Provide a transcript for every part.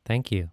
Thank you.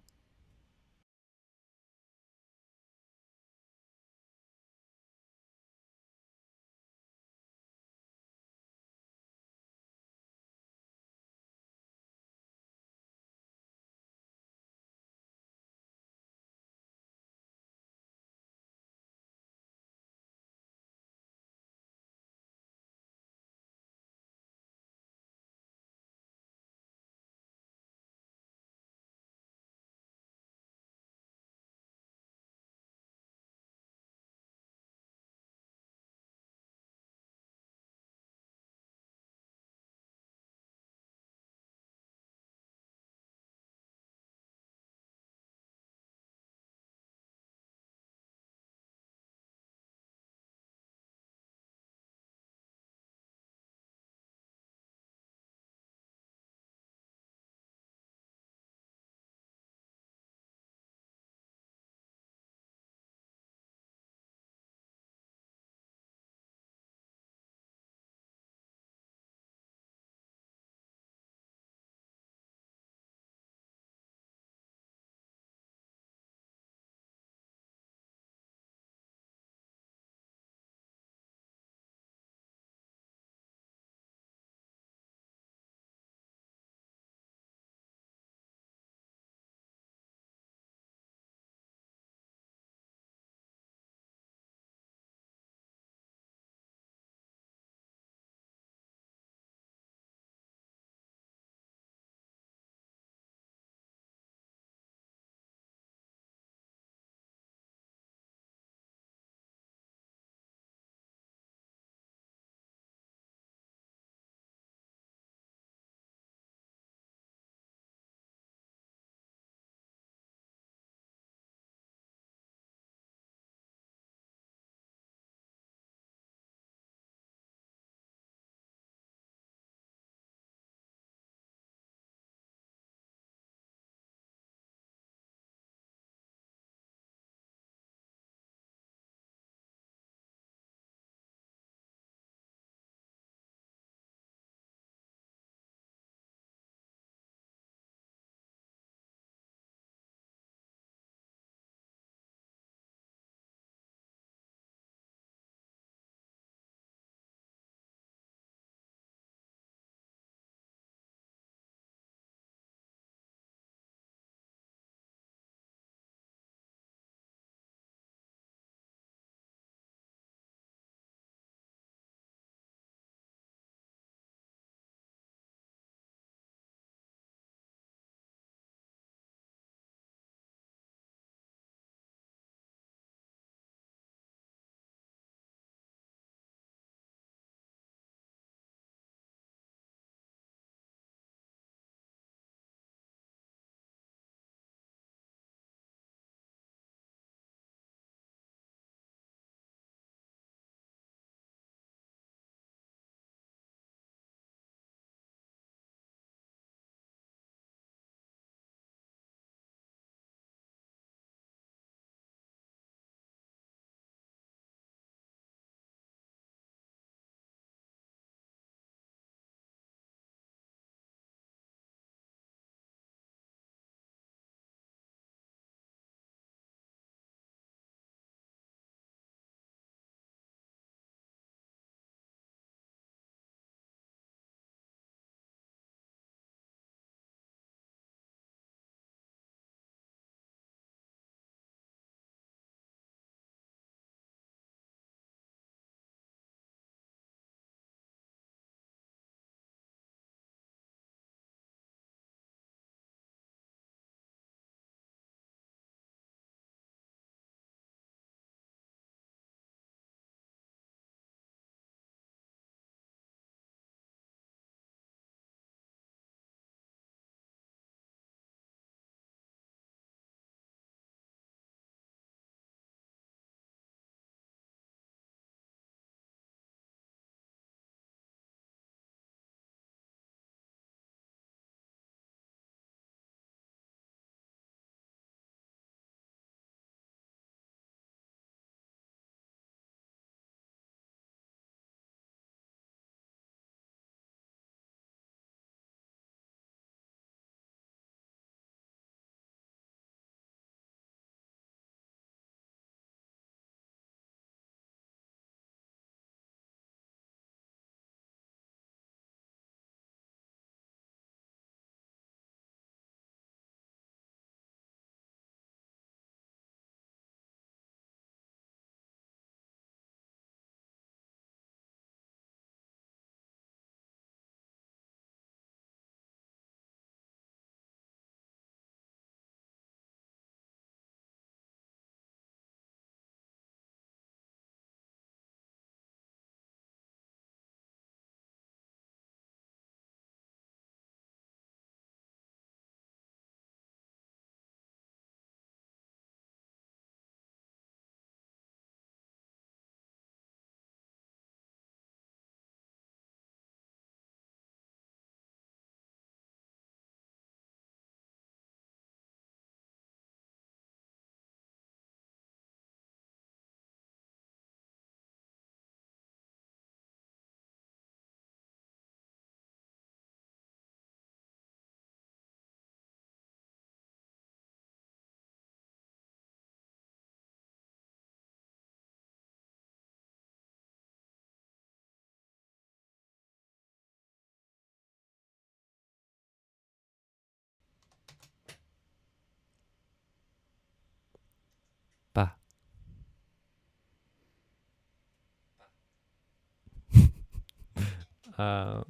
Uh,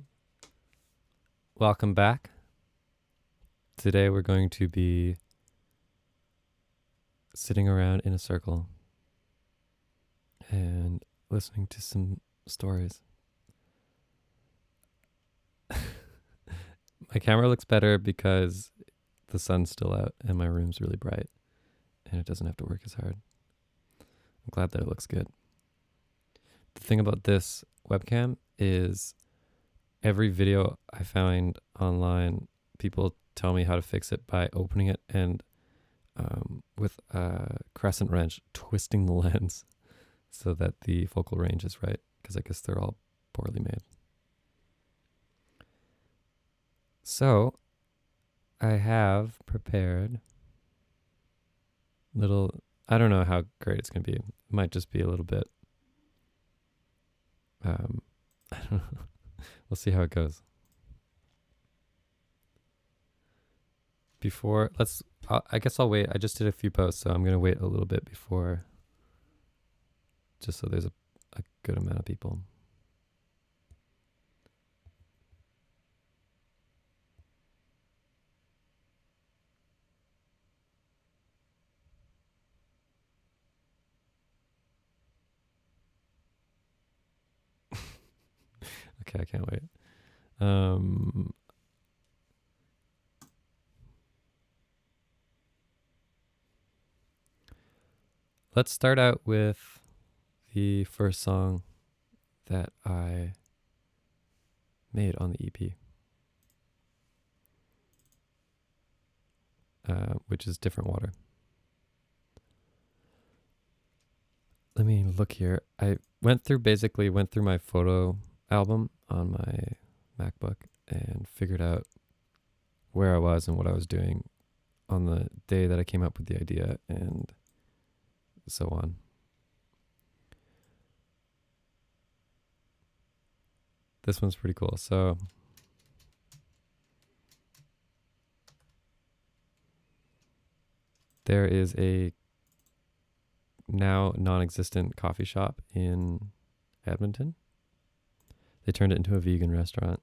Welcome back. Today we're going to be sitting around in a circle and listening to some stories. My camera looks better because the sun's still out and my room's really bright and it doesn't have to work as hard. I'm glad that it looks good. The thing about this webcam is every video I find online, people tell me how to fix it by opening it and with a crescent wrench twisting the lens so that the focal range is right, because I guess they're all poorly made. So I have prepared little, I don't know how great it's going to be. It might just be a little bit, I don't know. We'll see how it goes. I guess I'll wait. I just did a few posts, so I'm going to wait a little bit before, just so there's a good amount of people. Okay, I can't wait. Let's start out with the first song that I made on the EP, which is Different Water. Let me look here. I went through my photo album on my MacBook and figured out where I was and what I was doing on the day that I came up with the idea and so on. This one's pretty cool. So there is a now non-existent coffee shop in Edmonton. They turned it into a vegan restaurant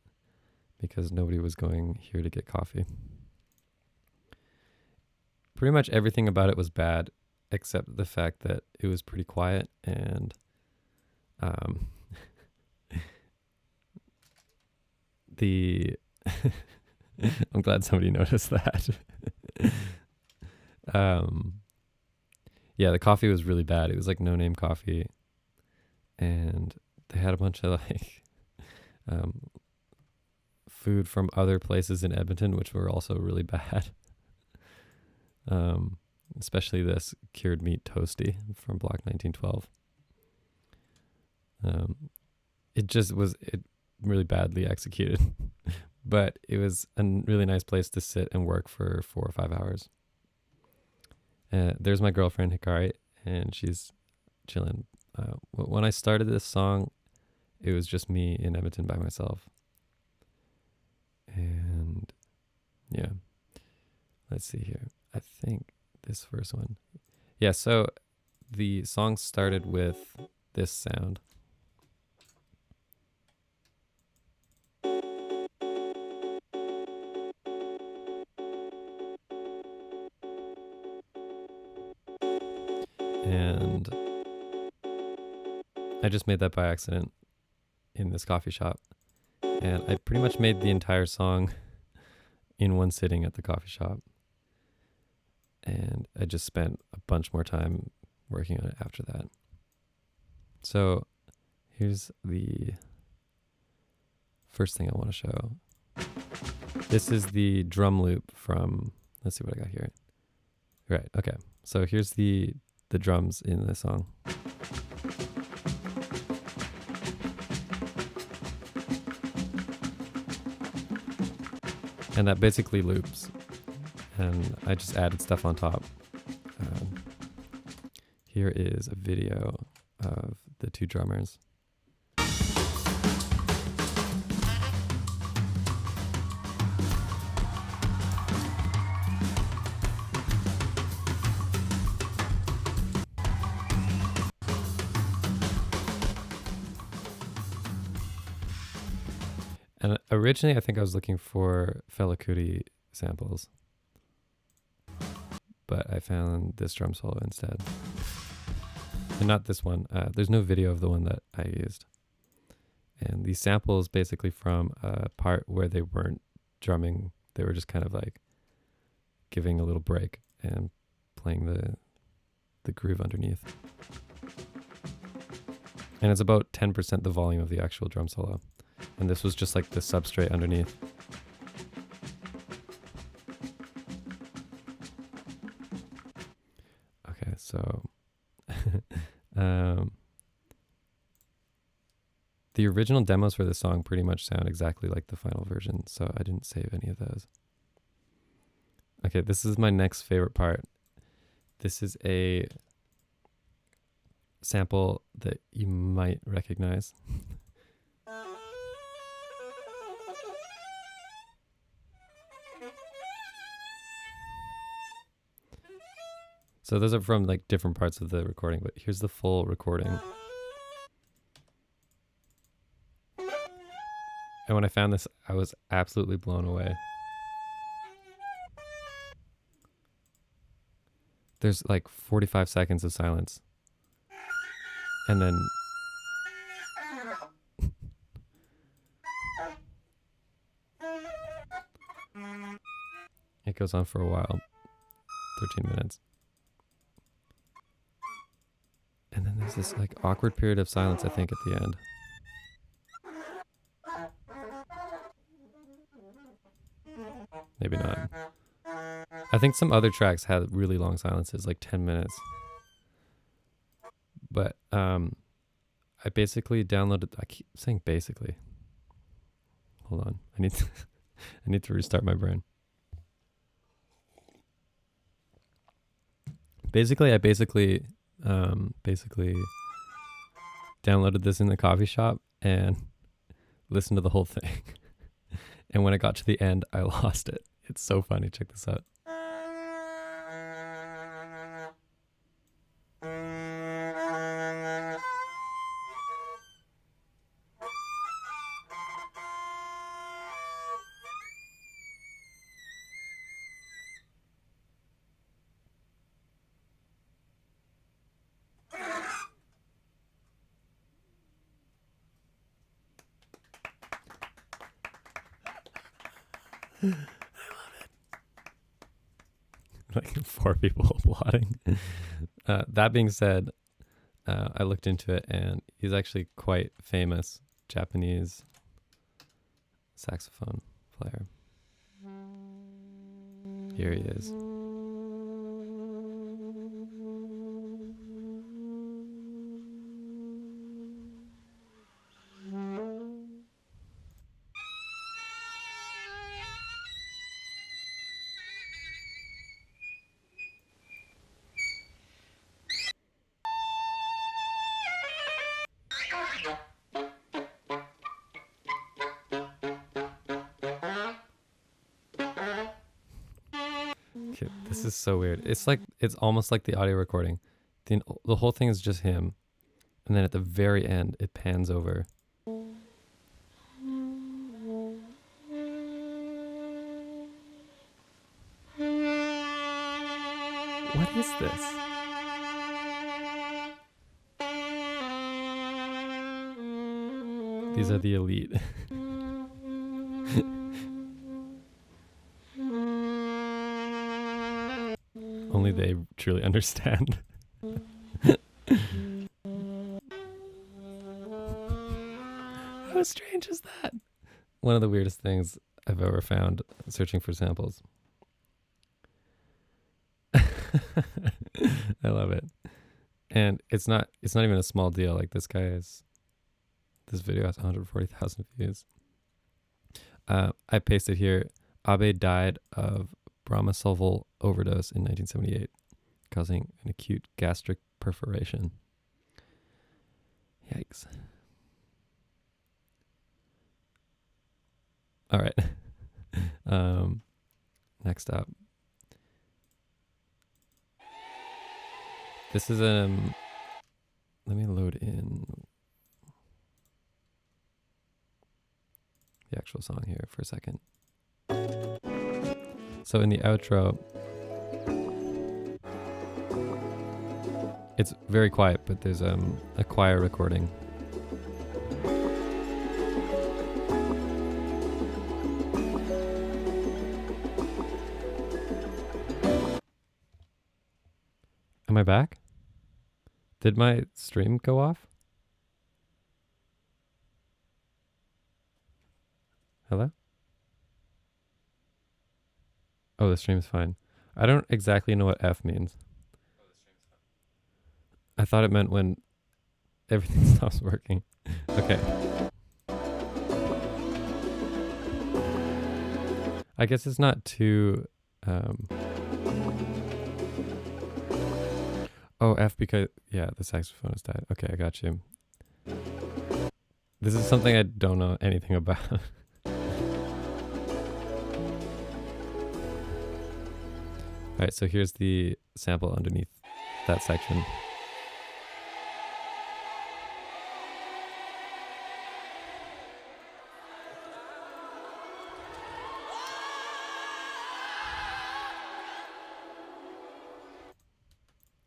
because nobody was going here to get coffee. Pretty much everything about it was bad, except the fact that it was pretty quiet and I'm glad somebody noticed that. Yeah, the coffee was really bad. It was like no-name coffee, and they had a bunch of like food from other places in Edmonton, which were also really bad. Especially this cured meat toasty from Block 1912. It really badly executed, but it was a really nice place to sit and work for 4 or 5 hours. There's my girlfriend Hikari, and she's chilling. When I started this song, it was just me in Edmonton by myself. And yeah, let's see here. I think this first one. Yeah, so the song started with this sound. And I just made that by accident in this coffee shop. And I pretty much made the entire song in one sitting at the coffee shop. And I just spent a bunch more time working on it after that. So here's the first thing I want to show. This is the drum loop from, let's see what I got here. Right, okay. So here's the drums in the song. And that basically loops. And I just added stuff on top. Here is a video of the two drummers. And originally, I think I was looking for Fela Kuti samples, but I found this drum solo instead. And not this one. There's no video of the one that I used. And these samples basically from a part where they weren't drumming. They were just kind of like giving a little break and playing the groove underneath. And it's about 10% the volume of the actual drum solo. And this was just like the substrate underneath. Okay, so the original demos for the song pretty much sound exactly like the final version, so I didn't save any of those. Okay, this is my next favorite part. This is a sample that you might recognize. So those are from like different parts of the recording, but here's the full recording. And when I found this, I was absolutely blown away. There's like 45 seconds of silence. And then it goes on for a while, 13 minutes. And then there's this like awkward period of silence, I think, at the end. Maybe not. I think some other tracks had really long silences, like 10 minutes. But I basically downloaded, I keep saying basically. Hold on. I need to restart my brain. Basically, I basically downloaded this in the coffee shop and listened to the whole thing. And when I got to the end, I lost it. It's so funny. Check this out. I love it. Like 4 people applauding. That being said, I looked into it and he's actually quite famous Japanese saxophone player. Here he is. Okay, this is so weird. It's almost like the audio recording. The whole thing is just him, and then at the very end, it pans over. What is this? These are the elite. Only they truly understand. How strange is that? One of the weirdest things I've ever found searching for samples. I love it. And it's not even a small deal. Like this video has 140,000 views. I pasted here, Abe died of bromosulfol overdose in 1978, causing an acute gastric perforation. Yikes. All right. Next up. This is let me load in the actual song here for a second. So in the outro, it's very quiet, but there's a choir recording. Am I back? Did my stream go off? Hello? Oh, the stream's fine. I don't exactly know what F means. I thought it meant when everything stops working. Okay. I guess it's not too... Oh, F because... Yeah, the saxophone has died. Okay, I got you. This is something I don't know anything about. Alright, so here's the sample underneath that section.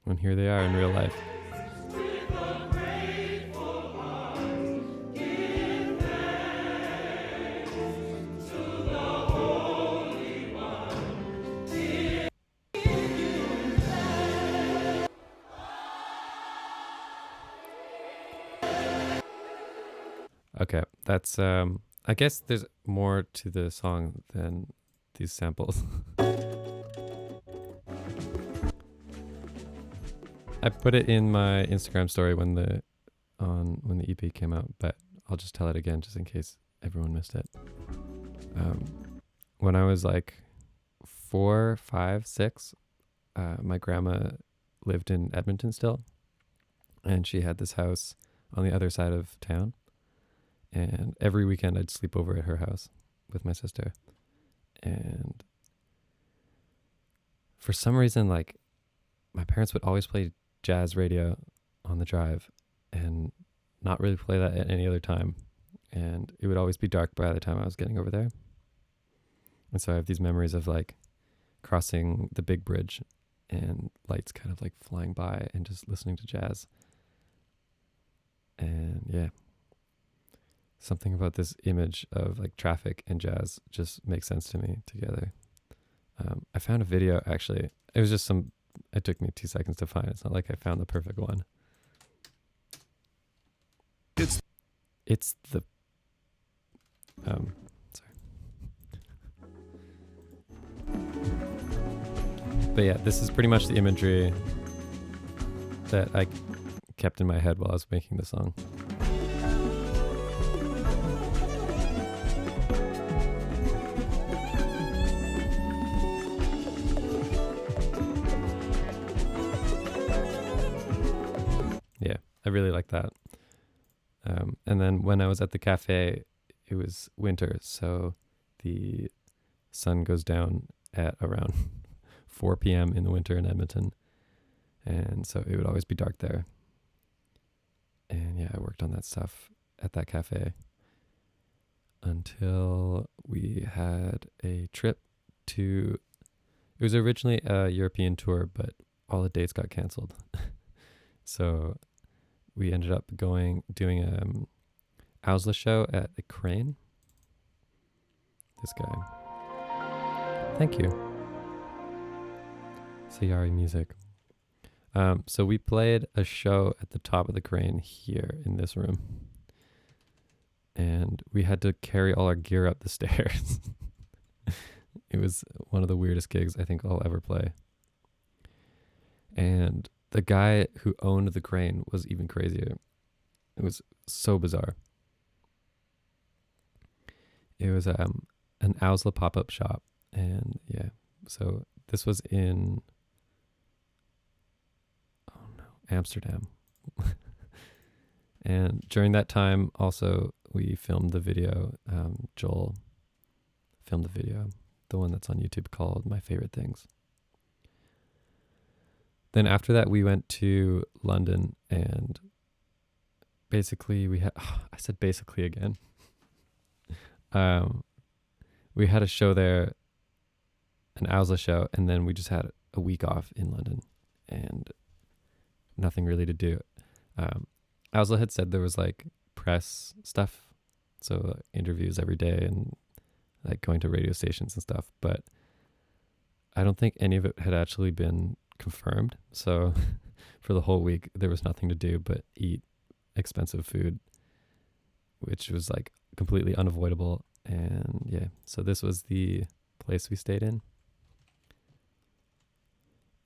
And here they are in real life. Okay, that's I guess there's more to the song than these samples. I put it in my Instagram story when the EP came out, but I'll just tell it again just in case everyone missed it. When I was like 4, 5, 6, my grandma lived in Edmonton still, and she had this house on the other side of town. And every weekend I'd sleep over at her house with my sister. And for some reason, like, my parents would always play jazz radio on the drive and not really play that at any other time. And it would always be dark by the time I was getting over there. And so I have these memories of like crossing the big bridge and lights kind of like flying by and just listening to jazz. And yeah, something about this image of like traffic and jazz just makes sense to me together. I found a video actually. It was just it took me 2 seconds to find. It's not like I found the perfect one. It's the sorry. But yeah, this is pretty much the imagery that I kept in my head while I was making the song. Yeah, I really like that. And then when I was at the cafe, it was winter, so the sun goes down at around 4 p.m. in the winter in Edmonton. And so it would always be dark there. And yeah, I worked on that stuff at that cafe until we had a trip to... It was originally a European tour, but all the dates got canceled. So we ended up doing Ausla show at the Crane. This guy. Thank you. Sayari Music. So we played a show at the top of the Crane here in this room. And we had to carry all our gear up the stairs. It was one of the weirdest gigs I think I'll ever play. And the guy who owned the Crane was even crazier. It was so bizarre. It was an Ausla pop-up shop. And yeah, so this was in... Amsterdam. And during that time also we filmed the video. Joel filmed the video, the one that's on YouTube called My Favorite Things. Then after that we went to London, and basically we had I said basically again. Um, we had a show there, an Owsla show, and then we just had a week off in London and nothing really to do. Owsla had said there was like press stuff, so interviews every day and like going to radio stations and stuff, but I don't think any of it had actually been confirmed. So for the whole week, there was nothing to do but eat expensive food, which was like completely unavoidable. And yeah, so this was the place we stayed in.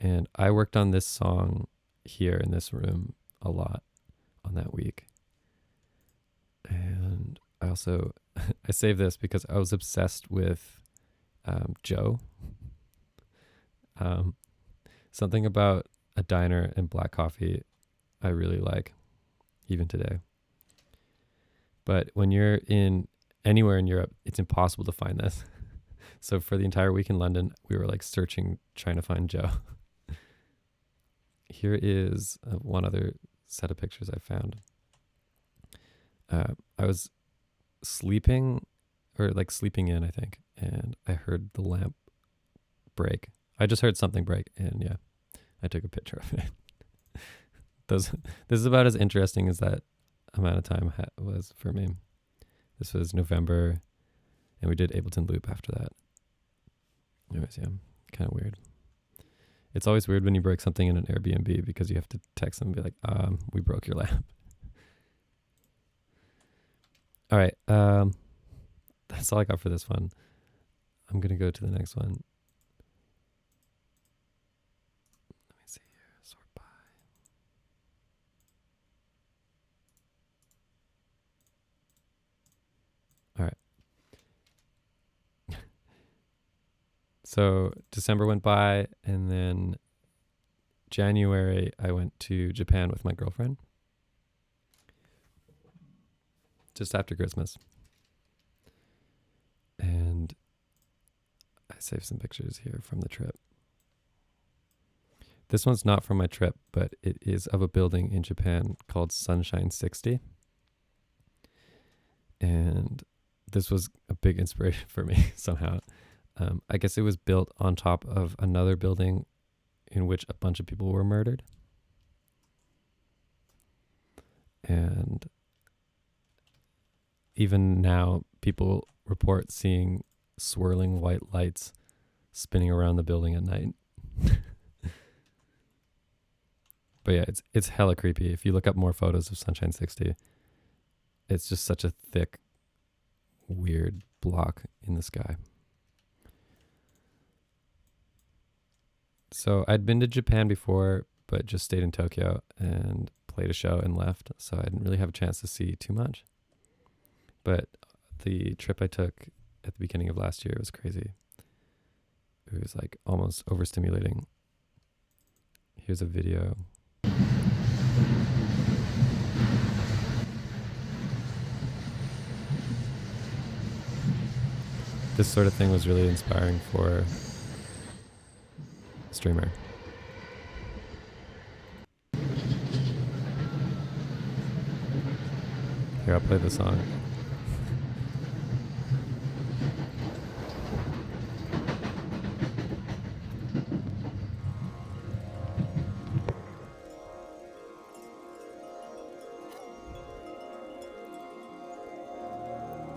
And I worked on this song here in this room a lot on that week. And I also, I saved this because I was obsessed with Joe. Something about a diner and black coffee I really like, even today. But when you're in anywhere in Europe, it's impossible to find this. So for the entire week in London, we were like searching, trying to find Joe. Here is one other set of pictures I found. I was sleeping, or like sleeping in, I think, and I heard the lamp break. I just heard something break, and yeah, I took a picture of it. This is about as interesting as that amount of time was for me. This was November, and we did Ableton Loop after that. Anyways, yeah, kind of weird. It's always weird when you break something in an Airbnb because you have to text them and be like, we broke your lamp. All right, that's all I got for this one. I'm going to go to the next one. Let me see here, sort by. All right. So December went by, and then January I went to Japan with my girlfriend. Just after Christmas. And I saved some pictures here from the trip. This one's not from my trip, but it is of a building in Japan called Sunshine 60. And this was a big inspiration for me somehow. I guess it was built on top of another building in which a bunch of people were murdered. And even now, people report seeing swirling white lights spinning around the building at night. But yeah, it's hella creepy. If you look up more photos of Sunshine 60, it's just such a thick, weird block in the sky. So I'd been to Japan before, but just stayed in Tokyo and played a show and left. So I didn't really have a chance to see too much. But the trip I took at the beginning of last year was crazy. It was like almost overstimulating. Here's a video. This sort of thing was really inspiring for a streamer. Here, I'll play the song.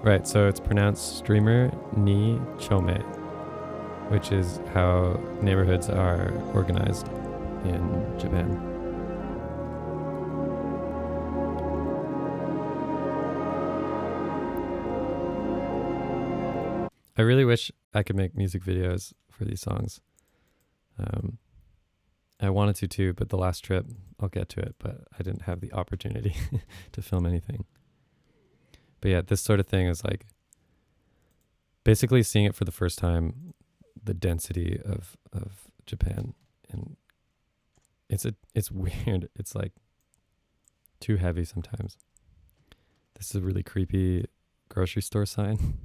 Right, so it's pronounced streamer ni chome, which is how neighborhoods are organized in Japan. I really wish I could make music videos for these songs. I wanted to too, but the last trip, I'll get to it, but I didn't have the opportunity to film anything. But yeah, this sort of thing is like basically seeing it for the first time, the density of Japan, and it's weird. It's like too heavy sometimes. This is a really creepy grocery store sign.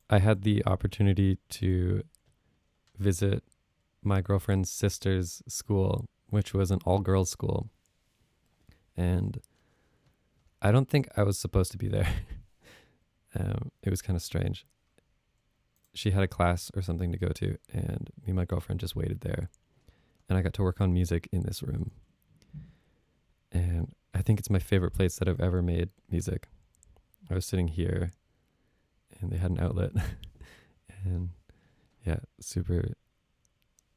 I had the opportunity to visit my girlfriend's sister's school, which was an all-girls school. And I don't think I was supposed to be there. It was kind of strange. She had a class or something to go to, and me and my girlfriend just waited there. And I got to work on music in this room. And I think it's my favorite place that I've ever made music. I was sitting here, and they had an outlet. And yeah, super,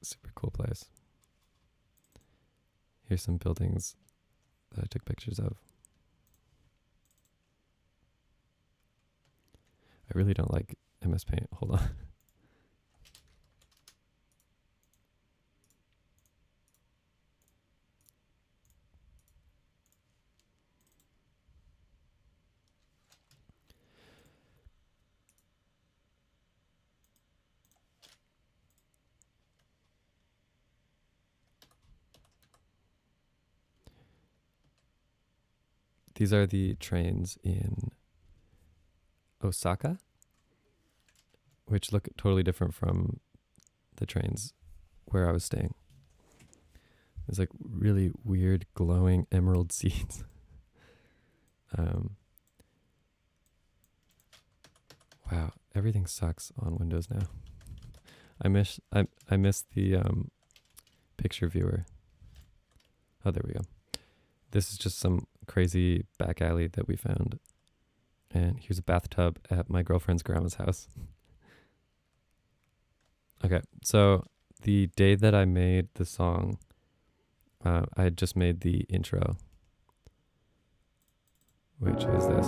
super cool place. Here's some buildings that I took pictures of. I really don't like MS Paint. Hold on. These are the trains in Osaka, which look totally different from the trains where I was staying. There's like really weird glowing emerald seats. Wow, everything sucks on Windows now. I miss the picture viewer. Oh, there we go. This is just some crazy back alley that we found. And here's a bathtub at my girlfriend's grandma's house. Okay, so the day that I made the song, I had just made the intro, which is this.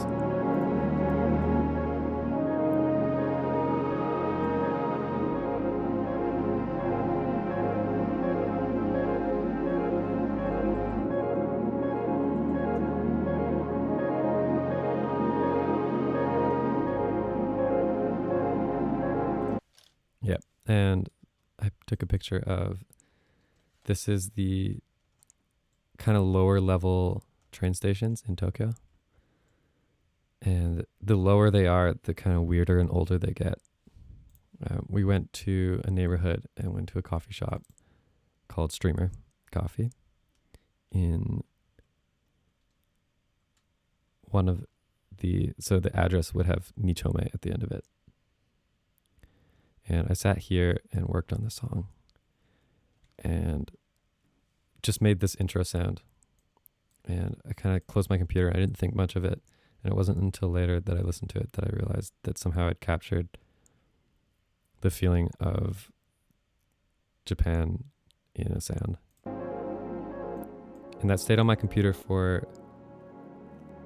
Yep, and I took a picture of, this is the kind of lower level train stations in Tokyo. And the lower they are, the kind of weirder and older they get. We went to a neighborhood and went to a coffee shop called Streamer Coffee in one of so the address would have Nichome at the end of it. And I sat here and worked on the song and just made this intro sound. And I kind of closed my computer. I didn't think much of it. And it wasn't until later that I listened to it that I realized that somehow I'd captured the feeling of Japan in a sound. And that stayed on my computer for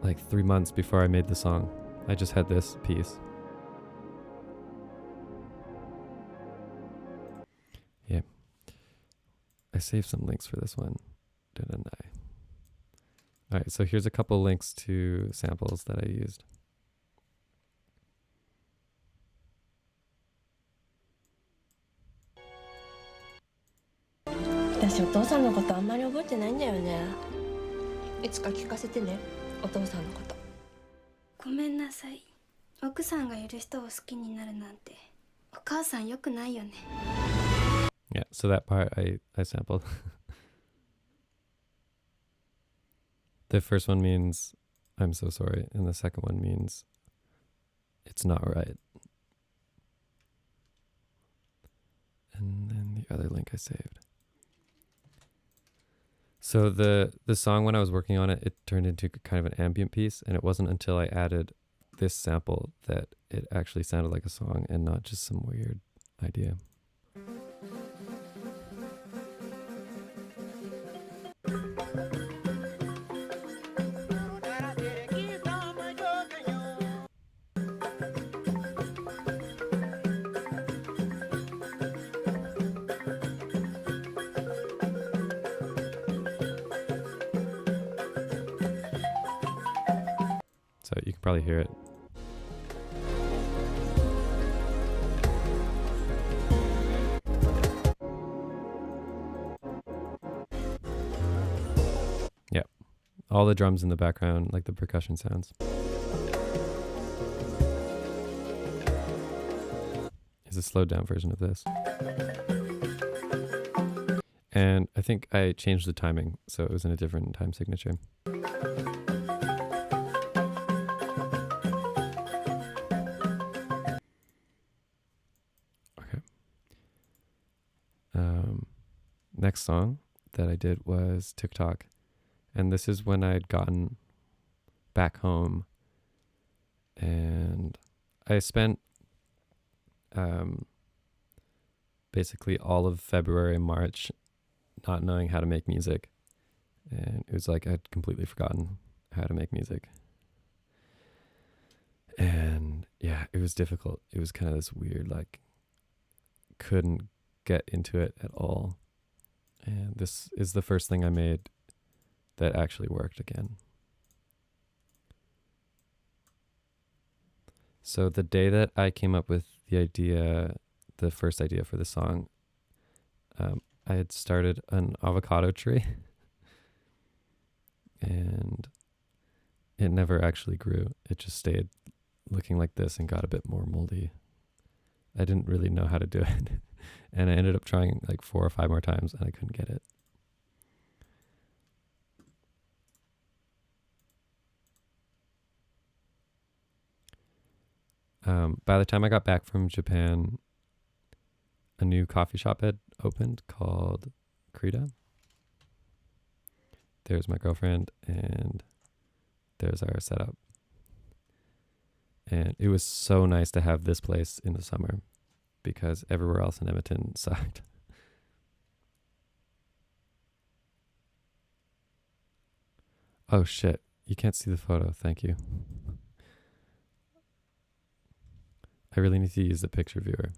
like 3 months before I made the song. I just had this piece. Yeah. I saved some links for this one, didn't I? All right, so here's a couple links to samples that I used.私お父さんのことあんまり覚えてないんだよね。いつか聞かせてね、お父さんのこと。ごめんなさい。奥さんがいる人を好きになるなんて、お母さん良くないよね。Yeah, so that part I sampled. The first one means I'm so sorry, and the second one means it's not right. And then the other link I saved. So the song, when I was working on it, it turned into kind of an ambient piece, and it wasn't until I added this sample that it actually sounded like a song and not just some weird idea. So you can probably hear it. Yeah, all the drums in the background, like the percussion sounds. Is a slowed down version of this. And I think I changed the timing, so it was in a different time signature. Okay. Next song that I did was TikTok. And this is when I'd gotten back home. And I spent basically all of February and March not knowing how to make music. And it was like I'd completely forgotten how to make music. And yeah, it was difficult. It was kind of this weird, like, couldn't get into it at all. And this is the first thing I made that actually worked again. So the day that I came up with the first idea for the song, I had started an avocado tree and it never actually grew. It just stayed looking like this and got a bit more moldy. I didn't really know how to do it. And I ended up trying like 4 or 5 more times and I couldn't get it. By the time I got back from Japan, a new coffee shop had opened called Krita. There's my girlfriend and there's our setup. And it was so nice to have this place in the summer because everywhere else in Edmonton sucked. Oh shit, you can't see the photo, thank you. I really need to use the picture viewer.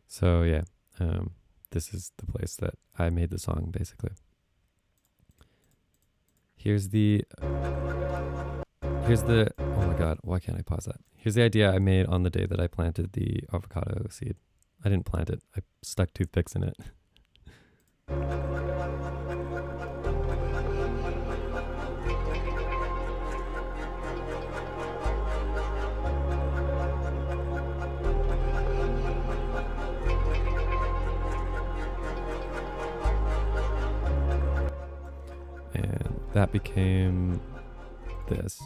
So yeah, this is the place that I made the song basically. Here's the, oh my God, why can't I pause that? Here's the idea I made on the day that I planted the avocado seed. I didn't plant it, I stuck toothpicks in it. And that became this.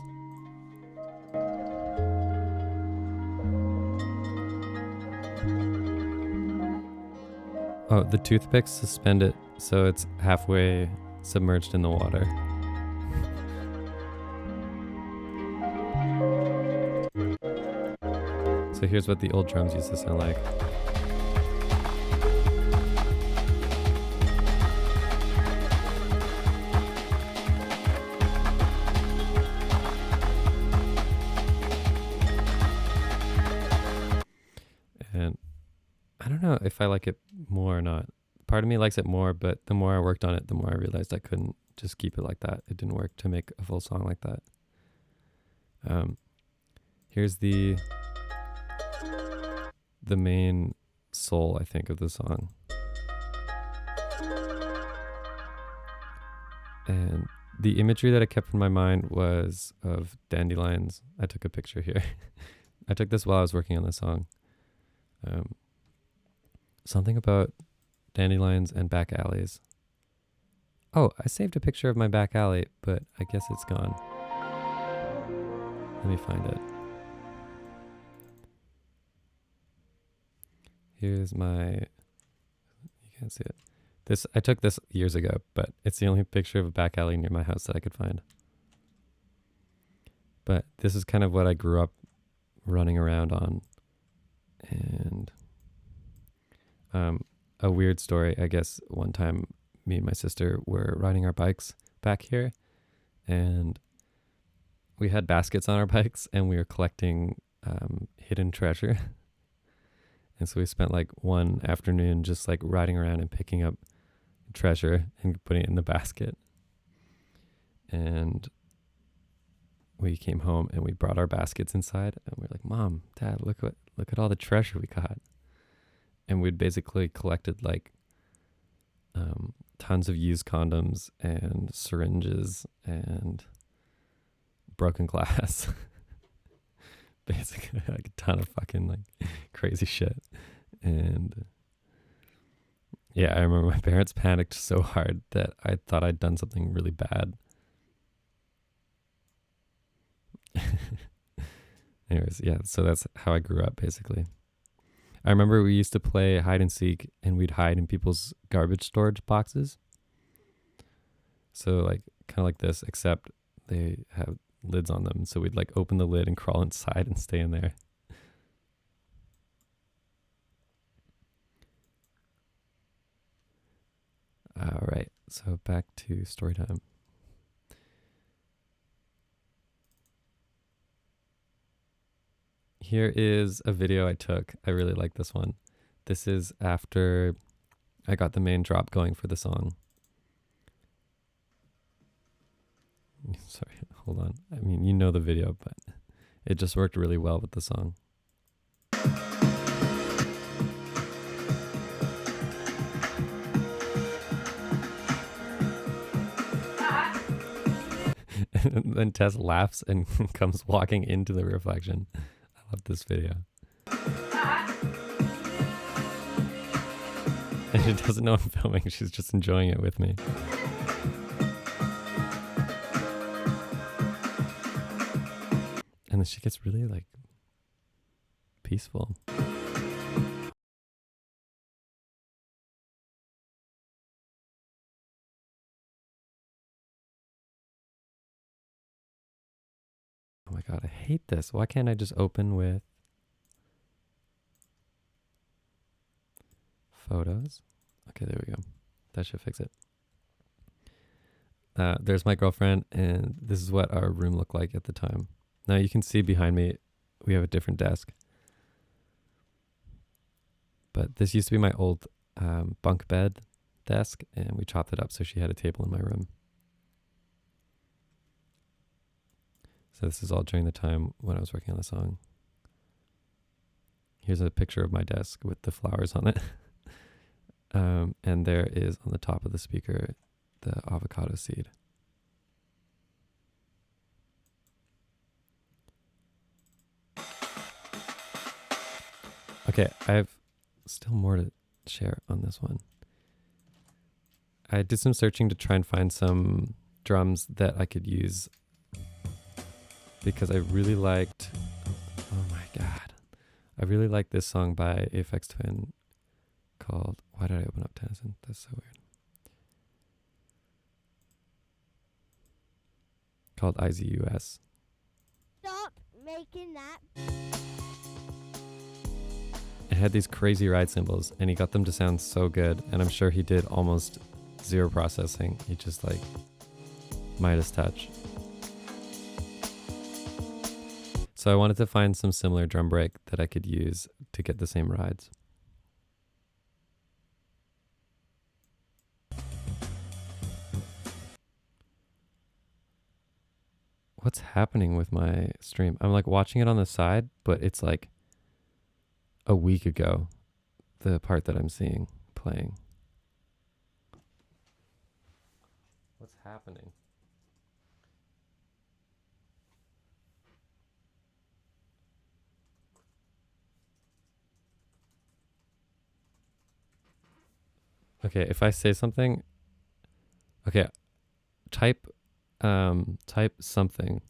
Oh, the toothpicks suspend it so it's halfway submerged in the water. So here's what the old drums used to sound like. And I don't know if I like it more or not. Part of me likes it more, but the more I worked on it, the more I realized I couldn't just keep it like that. It didn't work to make a full song like that. Here's the main soul, I think, of the song. And the imagery that I kept in my mind was of dandelions. I took a picture here. I took this while I was working on the song. Something about dandelions and back alleys. Oh, I saved a picture of my back alley, but I guess it's gone. Let me find it. Here's my, you can't see it. I took this years ago, but it's the only picture of a back alley near my house that I could find. But this is kind of what I grew up running around on. And a weird story, I guess one time me and my sister were riding our bikes back here and we had baskets on our bikes and we were collecting hidden treasure. And so we spent like one afternoon just like riding around and picking up treasure and putting it in the basket. And we came home and we brought our baskets inside and we were like, Mom, Dad, look at all the treasure we got. And we'd basically collected like tons of used condoms and syringes and broken glass. Basically like a ton of fucking like crazy shit. And yeah, I remember my parents panicked so hard that I thought I'd done something really bad. Anyways, yeah, so that's how I grew up basically. I remember we used to play hide and seek and we'd hide in people's garbage storage boxes. So like kind of like this, except they have lids on them. So we'd like open the lid and crawl inside and stay in there. All right, so back to story time. Here is a video I took. I really like this one. This is after I got the main drop going for the song. Sorry, hold on. I mean, you know the video, but it just worked really well with the song. And then Tess laughs and comes walking into the reflection. I love this video. And she doesn't know I'm filming. She's just enjoying it with me. And then she gets really like peaceful. Oh my God, I hate this. Why can't I just open with photos? Okay, there we go. That should fix it. There's my girlfriend, and this is what our room looked like at the time. Now you can see behind me, we have a different desk. But this used to be my old bunk bed desk, and we chopped it up so she had a table in my room. So this is all during the time when I was working on the song. Here's a picture of my desk with the flowers on it. And there is on the top of the speaker, the avocado seed. Okay, I have still more to share on this one. I did some searching to try and find some drums that I could use because I really liked, oh my God, I really liked this song by Aphex Twin called, why did I open up Tennyson? That's so weird. Called IZUS. Stop making that. It had these crazy ride cymbals and he got them to sound so good, and I'm sure he did almost zero processing. He just like Midas touch. So I wanted to find some similar drum break that I could use to get the same rides. What's happening with my stream? I'm like watching it on the side, but it's like a week ago, the part that I'm seeing playing. What's happening? Okay, if I say something, okay, type something,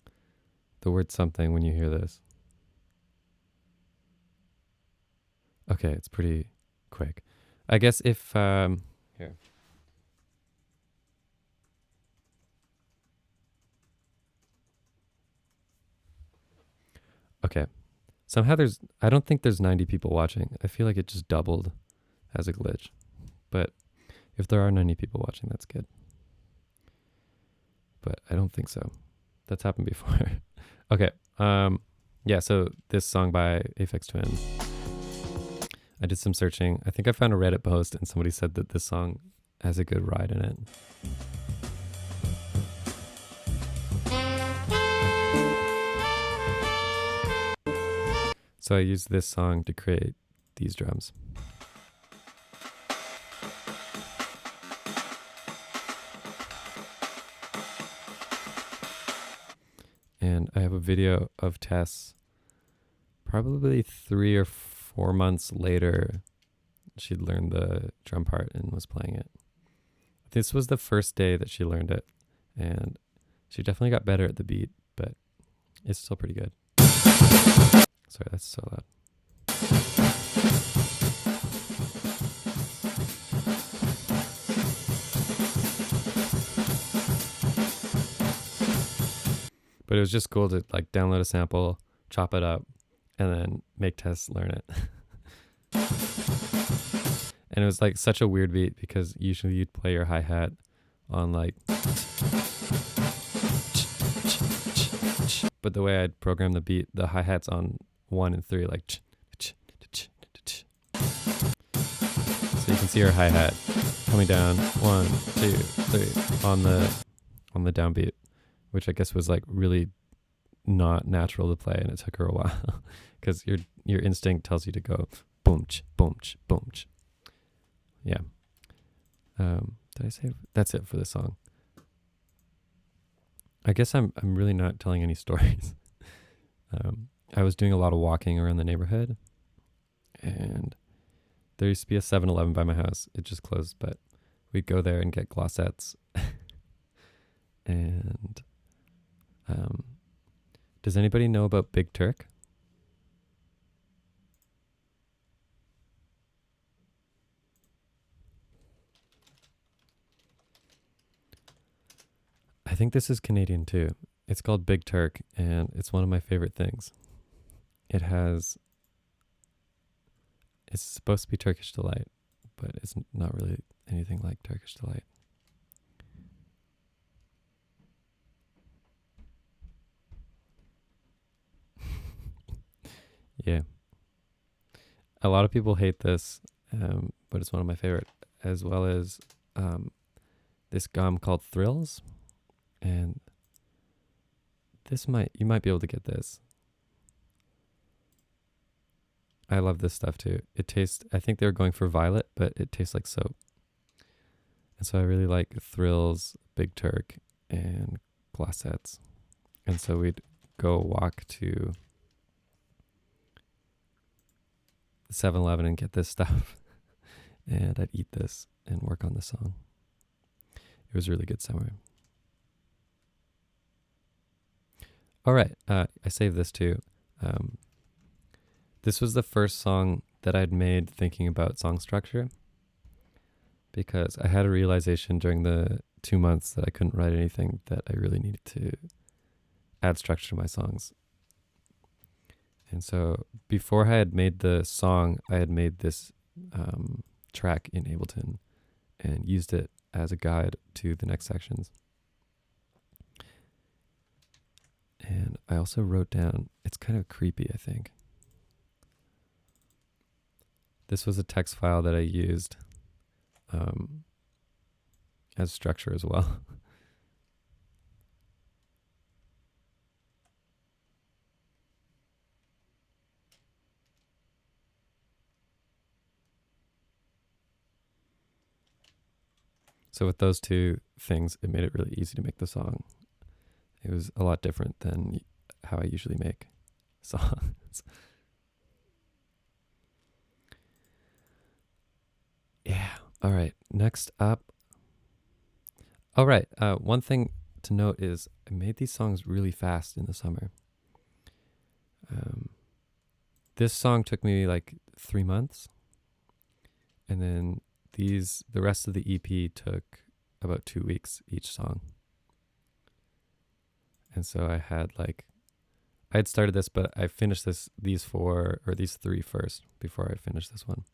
the word something when you hear this. Okay, it's pretty quick. I guess if, here. Okay, somehow I don't think there's 90 people watching. I feel like it just doubled as a glitch. But if there are 90 people watching, that's good. But I don't think so. That's happened before. Okay, yeah, so this song by Aphex Twin. I did some searching. I think I found a Reddit post and somebody said that this song has a good ride in it. So I used this song to create these drums. And I have a video of Tess probably 3 or 4 months later she'd learned the drum part and was playing it. This was the first day that she learned it, and she definitely got better at the beat, but it's still pretty good. Sorry, that's so loud. But it was just cool to like download a sample, chop it up, and then make Tess learn it. And it was like such a weird beat because usually you'd play your hi-hat on like, but the way I'd program the beat, the hi-hat's on 1 and 3, like, so you can see her hi-hat coming down 1, 2, 3 on the downbeat, which I guess was like really not natural to play, and it took her a while because your instinct tells you to go boom ch boom ch boom ch. Yeah. Did I say that's it for this song? I guess I'm really not telling any stories. I was doing a lot of walking around the neighborhood, and there used to be a 7-Eleven by my house. It just closed, but we'd go there and get glossettes. And does anybody know about Big Turk? I think this is Canadian too. It's called Big Turk, and it's one of my favorite things. It's supposed to be Turkish Delight, but it's not really anything like Turkish Delight. Yeah. A lot of people hate this, but it's one of my favorite, as well as this gum called Thrills. And you might be able to get this. I love this stuff too. I think they were going for violet, but it tastes like soap. And so I really like Thrills, Big Turk, and glossettes. And so we'd go walk to the 7-Eleven and get this stuff. And I'd eat this and work on the song. It was really good summer. All right, I saved this too. This was the first song that I'd made thinking about song structure, because I had a realization during the 2 months that I couldn't write anything, that I really needed to add structure to my songs. And so before I had made the song, I had made this track in Ableton and used it as a guide to the next sections. And I also wrote down, it's kind of creepy, I think. This was a text file that I used as structure as well. So with those two things, it made it really easy to make the song. It was a lot different than how I usually make songs. Yeah. All right. Next up. All right. One thing to note is I made these songs really fast in the summer. This song took me like 3 months. And then the rest of the EP took about 2 weeks each song. And so I had started this, but I finished these 3 first before I finished this one.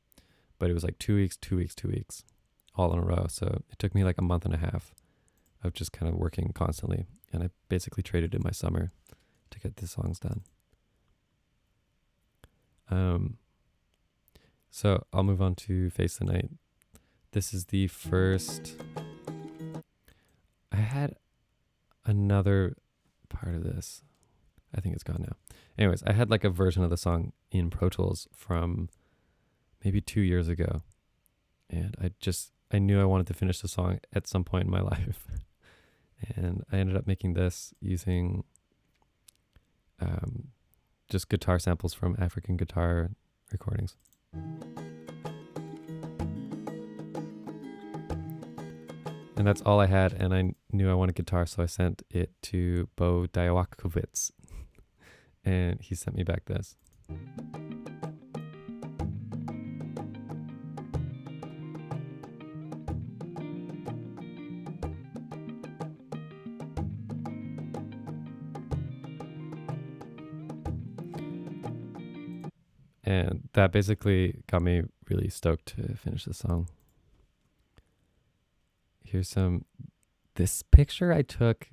But it was like 2 weeks, 2 weeks, 2 weeks, all in a row. So it took me like a month and a half of just kind of working constantly. And I basically traded in my summer to get the songs done. So I'll move on to Face the Night. This is the first. I had another part of this. I think it's gone now. Anyways, I had like a version of the song in Pro Tools from maybe 2 years ago. And I knew I wanted to finish the song at some point in my life. And I ended up making this using just guitar samples from African guitar recordings. And that's all I had, and I knew I wanted guitar, so I sent it to Bo Diawakovitz, and he sent me back this. And that basically got me really stoked to finish the song. Here's this picture I took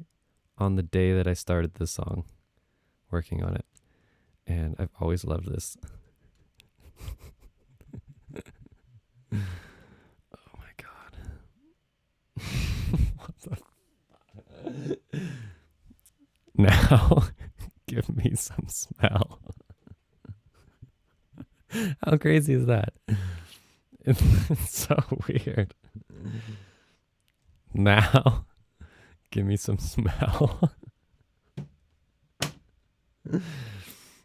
on the day that I started this song, working on it. And I've always loved this. Oh my God. What the Now, give me some smell. How crazy is that? It's so weird. Now, give me some smell.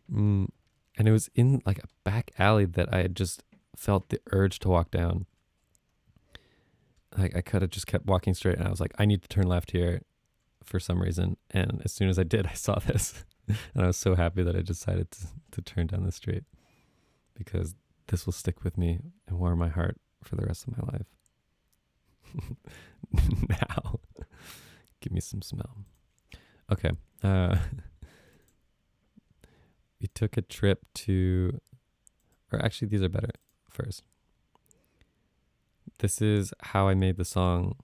And it was in like a back alley that I had just felt the urge to walk down. Like I could have just kept walking straight, and I was like, I need to turn left here for some reason. And as soon as I did, I saw this. And I was so happy that I decided to turn down the street, because this will stick with me and warm my heart for the rest of my life. Now, give me some smell. Okay. We took a trip to, or actually these are better first. This is how I made the song.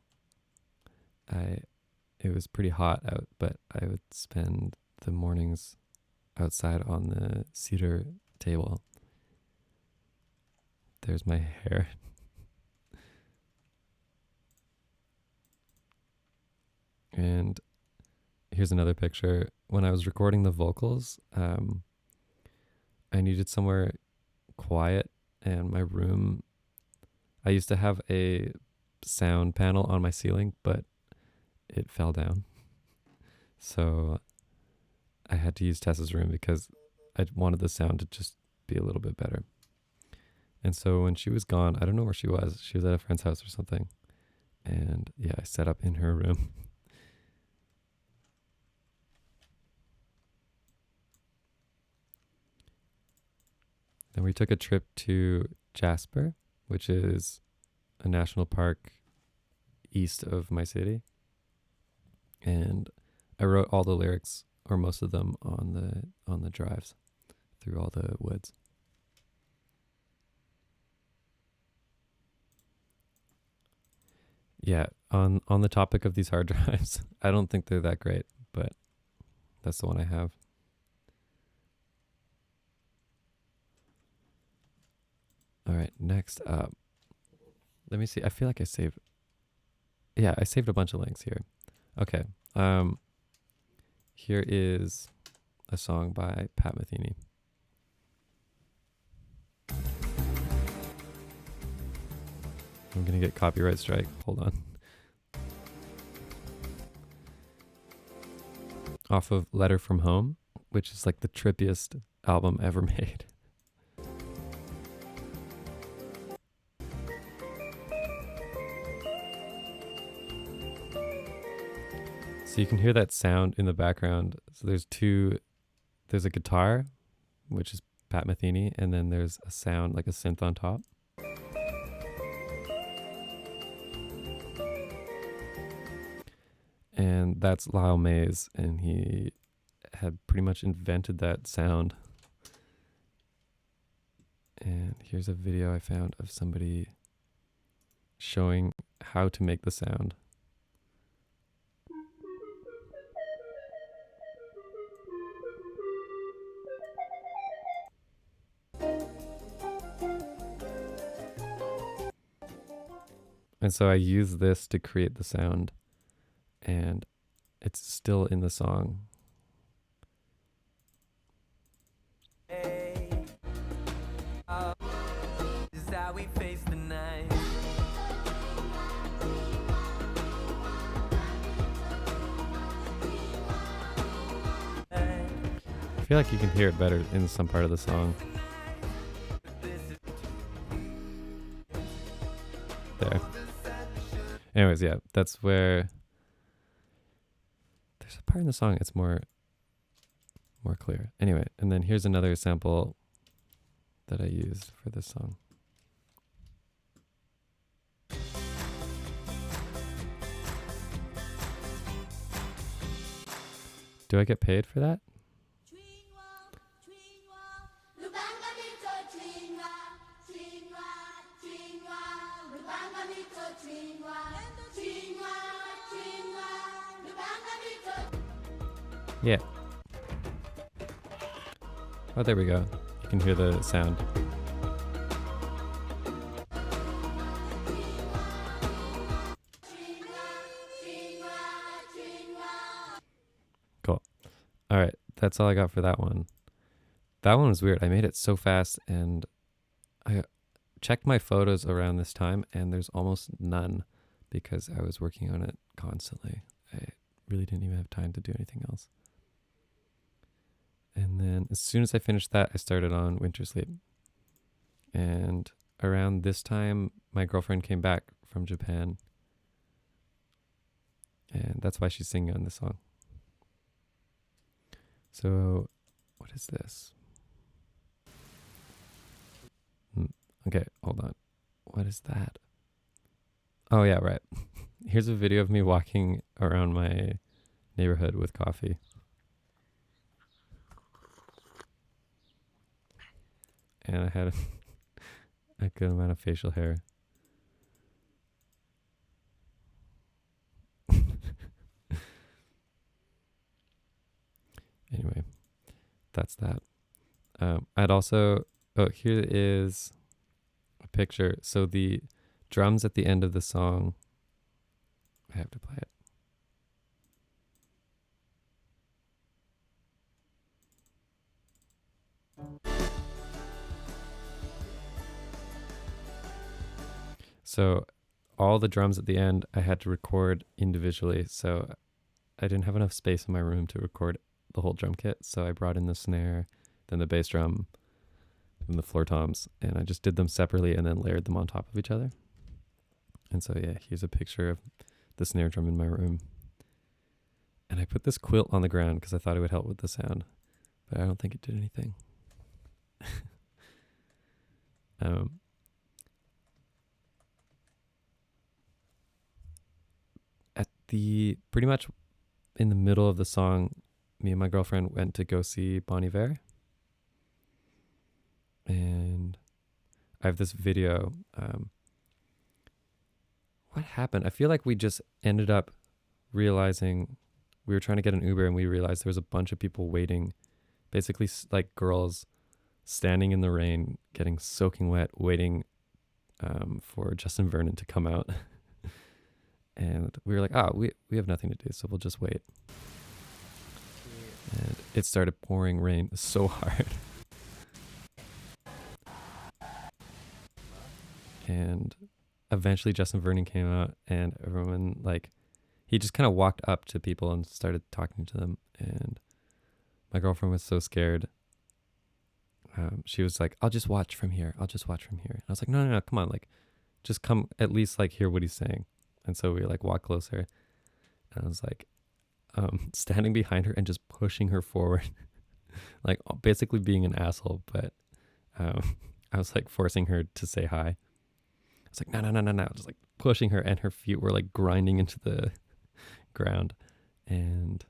It was pretty hot out, but I would spend the mornings outside on the cedar table. There's my hair. And here's another picture. When I was recording the vocals, I needed somewhere quiet, and my room, I used to have a sound panel on my ceiling, but it fell down. So I had to use Tessa's room because I wanted the sound to just be a little bit better. And so when she was gone, I don't know where she was. She was at a friend's house or something. And yeah, I set up in her room. Then we took a trip to Jasper, which is a national park east of my city. And I wrote all the lyrics, or most of them, on the drives through all the woods. Yeah, on the topic of these hard drives, I don't think they're that great, but that's the one I have. All right, next up. Let me see. I feel like I saved a bunch of links here. Okay. Here is a song by Pat Metheny. I'm going to get copyright strike. Hold on. Off of Letter from Home, which is like the trippiest album ever made. So you can hear that sound in the background. So there's a guitar, which is Pat Metheny, and then there's a sound like a synth on top. And that's Lyle Mays, and he had pretty much invented that sound. And here's a video I found of somebody showing how to make the sound. And so I use this to create the sound, and it's still in the song. Hey, oh, this is how we face the night. I feel like you can hear it better in some part of the song. There. Anyways, yeah, that's where there's a part in the song it's more clear. Anyway, and then here's another sample that I used for this song. Do I get paid for that? Yeah. Oh, there we go. You can hear the sound. Cool. All right, that's all I got for that one. That one was weird. I made it so fast, and I checked my photos around this time, and there's almost none because I was working on it constantly. I really didn't even have time to do anything else. And then as soon as I finished that, I started on Winter Sleep. And around this time, my girlfriend came back from Japan. And that's why she's singing on this song. So, what is this? Okay, hold on. What is that? Oh, yeah, right. Here's a video of me walking around my neighborhood with coffee. And I had a good amount of facial hair. Anyway, that's that. I'd also, here is a picture. So the drums at the end of the song, I have to play it. So all the drums at the end, I had to record individually. So I didn't have enough space in my room to record the whole drum kit. So I brought in the snare, then the bass drum, and the floor toms, and I just did them separately and then layered them on top of each other. And so, yeah, here's a picture of the snare drum in my room. And I put this quilt on the ground because I thought it would help with the sound, but I don't think it did anything. At the pretty much in the middle of the song, me and my girlfriend went to go see Bon Iver. And I have this video. What happened? I feel like we just ended up realizing we were trying to get an Uber and we realized there was a bunch of people waiting, basically like girls standing in the rain, getting soaking wet, waiting for Justin Vernon to come out. And we were like, we have nothing to do, so we'll just wait. And it started pouring rain so hard. And eventually Justin Vernon came out and everyone, like, he just kind of walked up to people and started talking to them. And my girlfriend was so scared. She was like, I'll just watch from here. And I was like, no, come on. Like, just come at least like hear what he's saying. And so we like walked closer and I was like, standing behind her and just pushing her forward, like basically being an asshole. But I was like forcing her to say hi. I was like, no, just like pushing her, and her feet were like grinding into the ground. And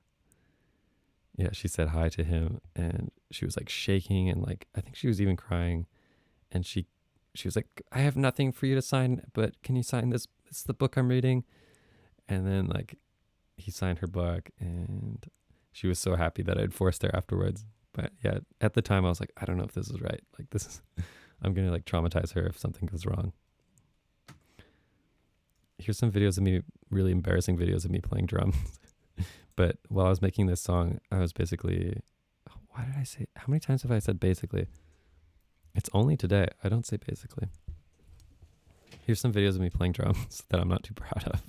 yeah, she said hi to him and she was like shaking and like, I think she was even crying. And she was like, I have nothing for you to sign, but can you sign this? It's the book I'm reading. And then like he signed her book and she was so happy that I'd forced her afterwards. But yeah, at the time I was like, I don't know if this is right. Like I'm going to like traumatize her if something goes wrong. Here's some videos of me, really embarrassing videos of me playing drums. But while I was making this song, I was basically, why did I say, how many times have I said basically? It's only today. I don't say basically. Here's some videos of me playing drums that I'm not too proud of.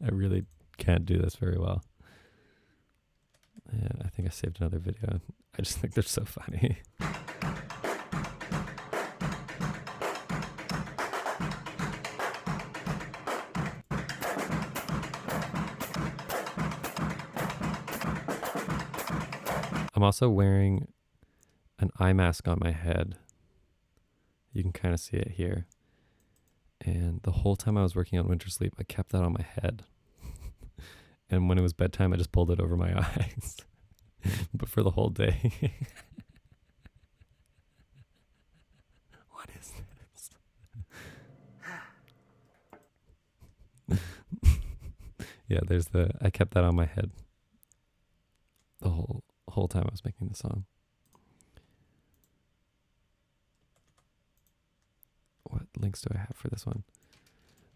I really can't do this very well. Yeah, I think I saved another video. I just think they're so funny. I'm also wearing an eye mask on my head. You can kind of see it here. And the whole time I was working on Winter Sleep, I kept that on my head. And when it was bedtime, I just pulled it over my eyes. But for the whole day. What is this? Yeah, I kept that on my head the whole time I was making the song. What links do I have for this one?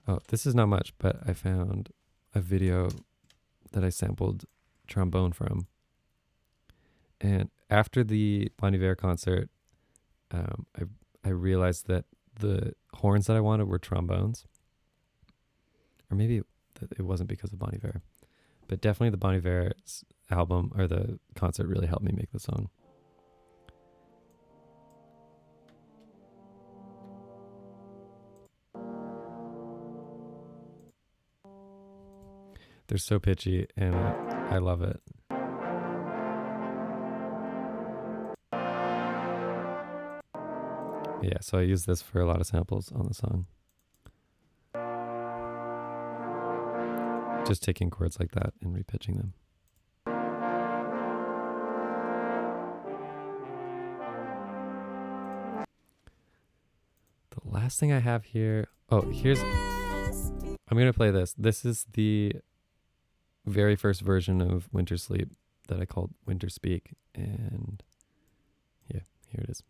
Oh, this is not much, but I found a video that I sampled trombone from. And after the Bon Iver concert, I realized that the horns that I wanted were trombones. Or maybe it wasn't because of Bon Iver. But definitely the Bon Iver album or the concert really helped me make the song. They're so pitchy and I love it. Yeah, so I use this for a lot of samples on the song. Just taking chords like that and repitching them. The last thing I have here, I'm going to play this. This is the very first version of Winter Sleep that I called Winter Speak. And yeah, here it is.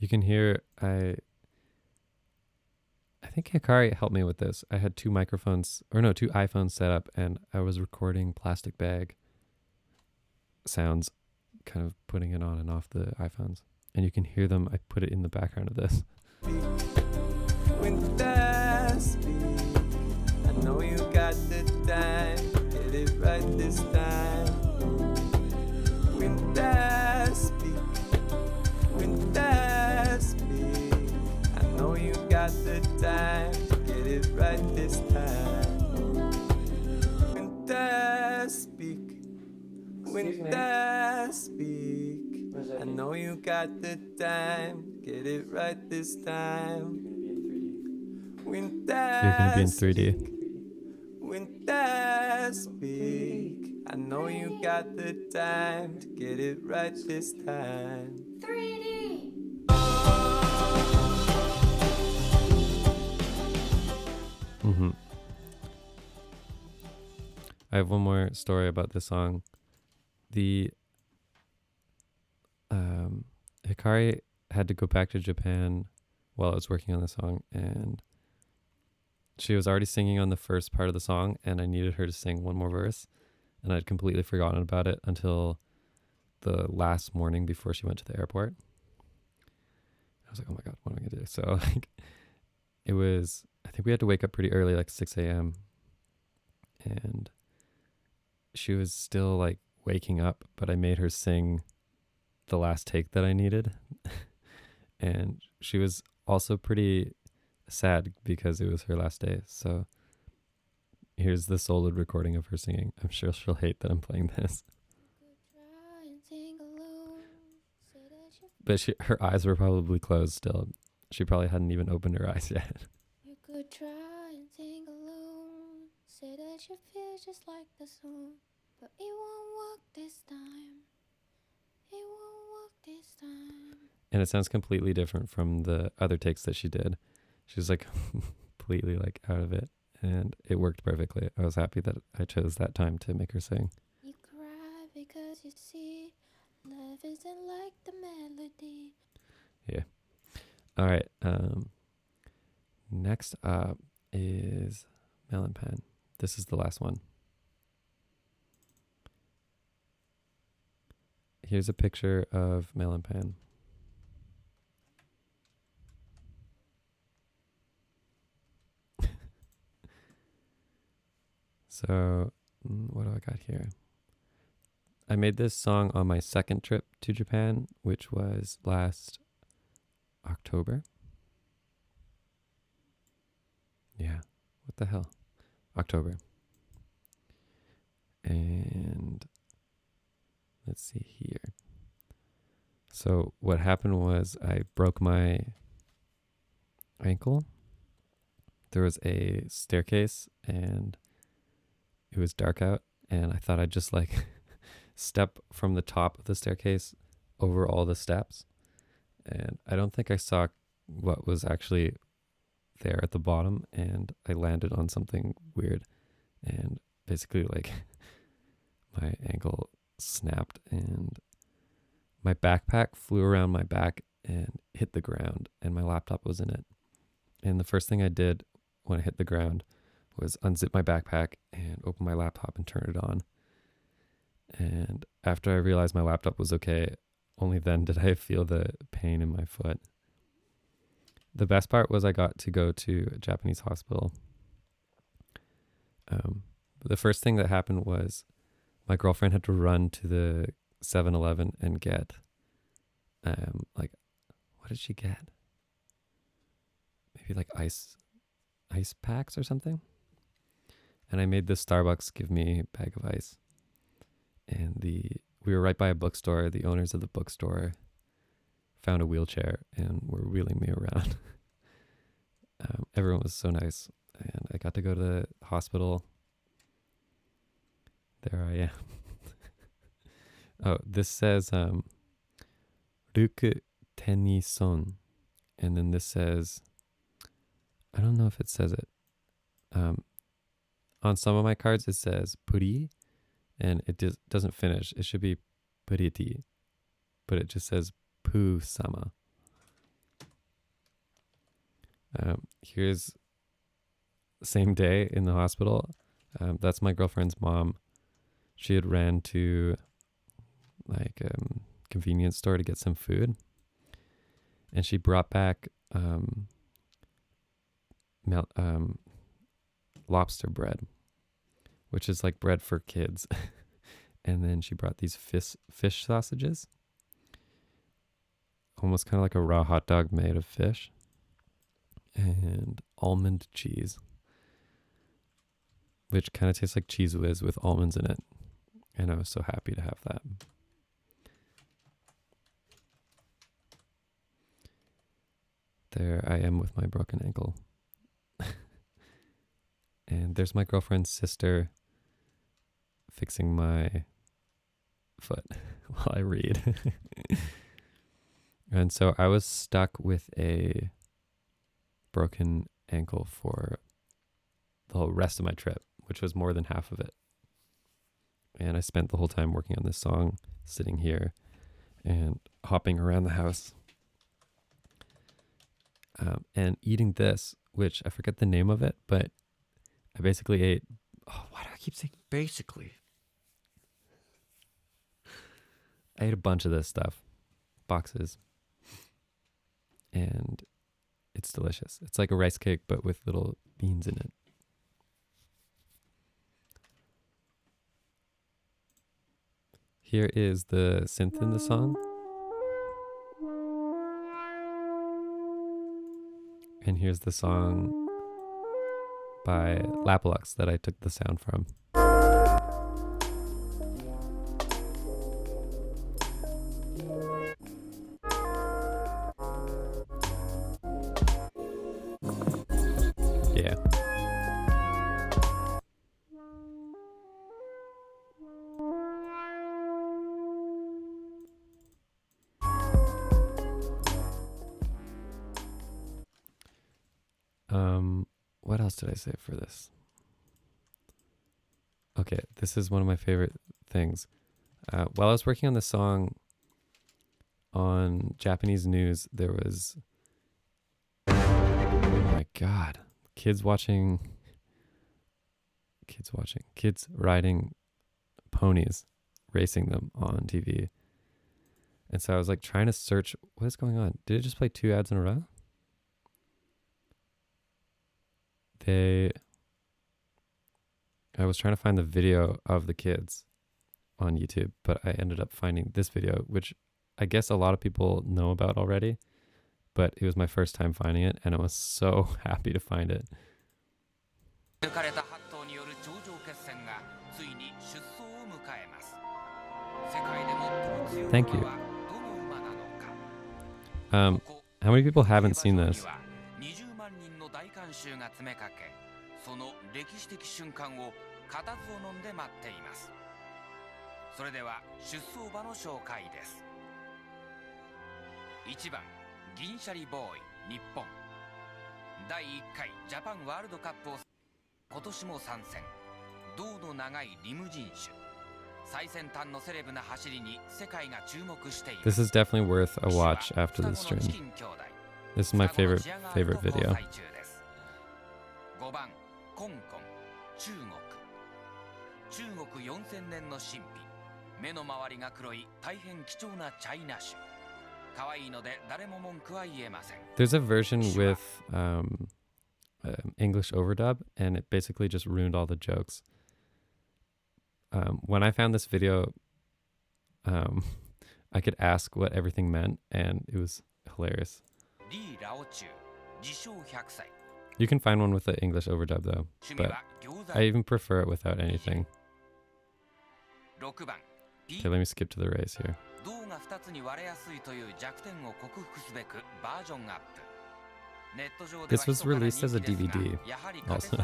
You can hear I think Hikari helped me with this. I had two iPhones set up and I was recording plastic bag sounds, kind of putting it on and off the iPhones. And you can hear them. I put it in the background of this. I know you got the time, get it right this time. Winter speak, winter speak. I know you got the time, get it right this time. Winter speak, winter speak. I know you got the time, get it right this time. Winter You're gonna be in 3D. Winter speak. I know you got the time to get it right this time. 3D. I have one more story about this song. The Hikari had to go back to Japan while I was working on the song, and she was already singing on the first part of the song, and I needed her to sing one more verse, and I'd completely forgotten about it until the last morning before she went to the airport. I was like, oh my God, what am I gonna do? So I think we had to wake up pretty early, like 6 a.m. And she was still like waking up, but I made her sing the last take that I needed. And she was also pretty sad because it was her last day. So here's the soloed recording of her singing. I'm sure she'll hate that I'm playing this. But her eyes were probably closed still. She probably hadn't even opened her eyes yet. You could try and sing alone, say that you feel just like the song, but it won't work this time. It won't work this time. And it sounds completely different from the other takes that she did. She was like completely like out of it, and it worked perfectly. I was happy that I chose that time to make her sing. You cry because you see love isn't like the melody. Yeah. All right. Next up is Melon Pen. This is the last one. Here's a picture of Melon Pen. So, what do I got here? I made this song on my second trip to Japan, which was last October. Yeah, what the hell? October. And let's see here. So what happened was I broke my ankle. There was a staircase and it was dark out, and I thought I'd just like step from the top of the staircase over all the steps. And I don't think I saw what was actually there at the bottom, and I landed on something weird, and basically like my ankle snapped and my backpack flew around my back and hit the ground, and my laptop was in it. And the first thing I did when I hit the ground was unzip my backpack and open my laptop and turn it on. And after I realized my laptop was okay, only then did I feel the pain in my foot. The best part was I got to go to a Japanese hospital. The first thing that happened was my girlfriend had to run to the 7-Eleven and get, like, what did she get? Maybe like ice packs or something. And I made the Starbucks give me a bag of ice. And we were right by a bookstore. The owners of the bookstore found a wheelchair and were wheeling me around. Everyone was so nice, and I got to go to the hospital. There I am. Oh, this says Ryuk Tennyson, and then this says, I don't know if it says it. On some of my cards it says Puri, and it doesn't finish. It should be Puriti, but it just says Pu-sama. Here's the same day in the hospital. That's my girlfriend's mom. She had ran to like convenience store to get some food, and she brought back lobster bread, which is like bread for kids. And then she brought these fish sausages, almost kind of like a raw hot dog made of fish, and almond cheese, which kind of tastes like Cheese Whiz with almonds in it. And I was so happy to have that. There I am with my broken ankle. And there's my girlfriend's sister fixing my foot while I read. And so I was stuck with a broken ankle for the whole rest of my trip, which was more than half of it. And I spent the whole time working on this song, sitting here and hopping around the house. And eating this, which I forget the name of it, but I basically ate, why do I keep saying basically? I ate a bunch of this stuff, boxes, and it's delicious. It's like a rice cake, but with little beans in it. Here is the synth in the song. And here's the song by Lapalux that I took the sound from. What else did I say for this? Okay, this is one of my favorite things. While I was working on this song on Japanese news, there was, oh my God, kids riding ponies, racing them on TV. And so I was like trying to search, what is going on? Did it just play 2 ads in a row? I was trying to find the video of the kids on YouTube, but I ended up finding this video, which I guess a lot of people know about already, but it was my first time finding it, and I was so happy to find it. Thank you. How many people haven't seen this? 20万人の大観衆が詰めかけ、その歴史的瞬間を固唾を飲んで待っています。それでは出走馬の紹介です。1番銀シャリボーイ日本、第1回ジャパンワールドカップを今年も参戦、胴の長いリムジン種、最先端のセレブな走りに世界が注目しています。 This is definitely worth a watch after the stream. This is my favorite video. 5番香港中国4000年の神秘、目の周りが黒い大変貴重なチャイナ種、可愛いので誰も文句は言えません。 There's a version with English overdub, and it basically just ruined all the jokes. When I found this video, I could ask what everything meant, and it was hilarious. You can find one with the English overdub though, but I even prefer it without anything. Okay, let me skip to the race here. This was released as a DVD also.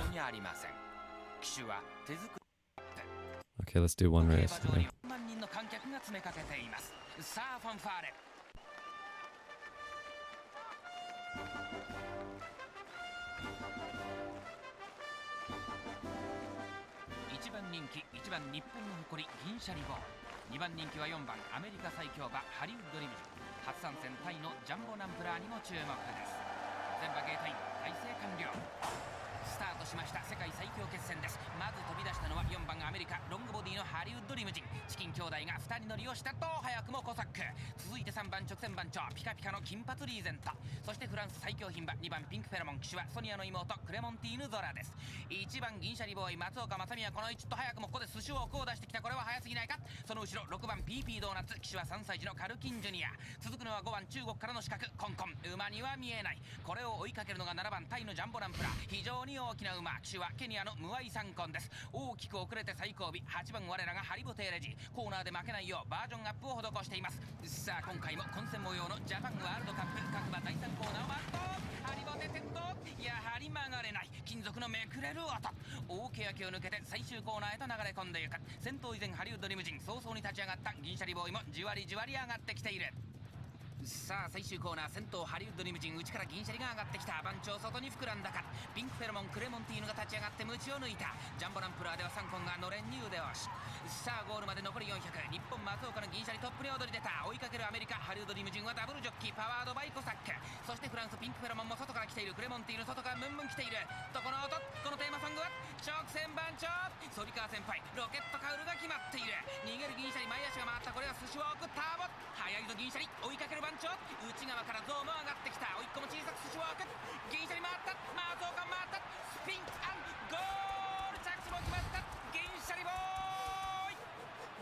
Okay, let's do one race here. 1番人気、1番日本の誇り銀シャリボーイ、2番人気は4番アメリカ最強馬ハリウッドリムジン、初参戦タイのジャンボナンプラーにも注目です。全馬ゲートイン、体制完了。スタートしました世界最強決戦です。まず飛び出したのは4番アメリカロングボディのハリウッドリムジン、チキン兄弟が2人乗りをしたと早くもコサック、続いて3番直線番長ピカピカの金髪リーゼント、そしてフランス最強牝馬2番ピンクフェロモン、騎手はソニアの妹クレモンティーヌゾラです。1番銀シャリボーイ松岡正美はこの位置と早くもここで寿司をこう出してきた。これは早すぎないか。その後ろ6番 PP ドーナツ、騎手は3歳児のカルキンジュニア、続くのは5番中国からの刺客コンコン、馬には見えない。これを追いかけるのが7番タイのジャンボランプラ、非常に大きな馬、騎手はケニアのムワイサンコンです。大きく遅れて最後尾8番我らがハリボテーレジ、コーナーで負けないようバージョンアップを施しています。さあ今回も混戦模様のジャパンワールドカップ、各馬第3コーナーを回るとハリボテ転倒、やはり曲がれない、金属のめくれる音、大欅を抜けて最終コーナーへと流れ込んでいく。先頭依然ハリウッドリムジン、早々に立ち上がった銀シャリボーイもじわりじわり上がってきている。さあ最終コーナー、先頭ハリウッドリムジン、内から銀シャリが上がってきた。番長外に膨らんだか、ピンクフェロモンクレモンティーヌが立ち上がって鞭を抜いた。ジャンボランプラーではサンコンがのれんに腕押し。さあゴールまで残り400、日本松岡の銀シャリトップに躍り出た。追いかけるアメリカハリウッドリムジンはダブルジョッキーパワードバイコサック、そしてフランスピンクフェロモンも外から来ている。クレモンティーヌ外からムンムン来ていると、この音、このテーマソングは直線番長反川先輩ロケットカウルが決まっている。逃げる銀シャリ前足が回った。これは寿司を送ったボッ、速いぞ銀シャリ、追いかける番長、内側からゾーム上がってきた。追いっ子も小さく寿司を送る。銀シャリ回った、松岡回った、スピンゴール、着地も決まった。銀シャリボーイ、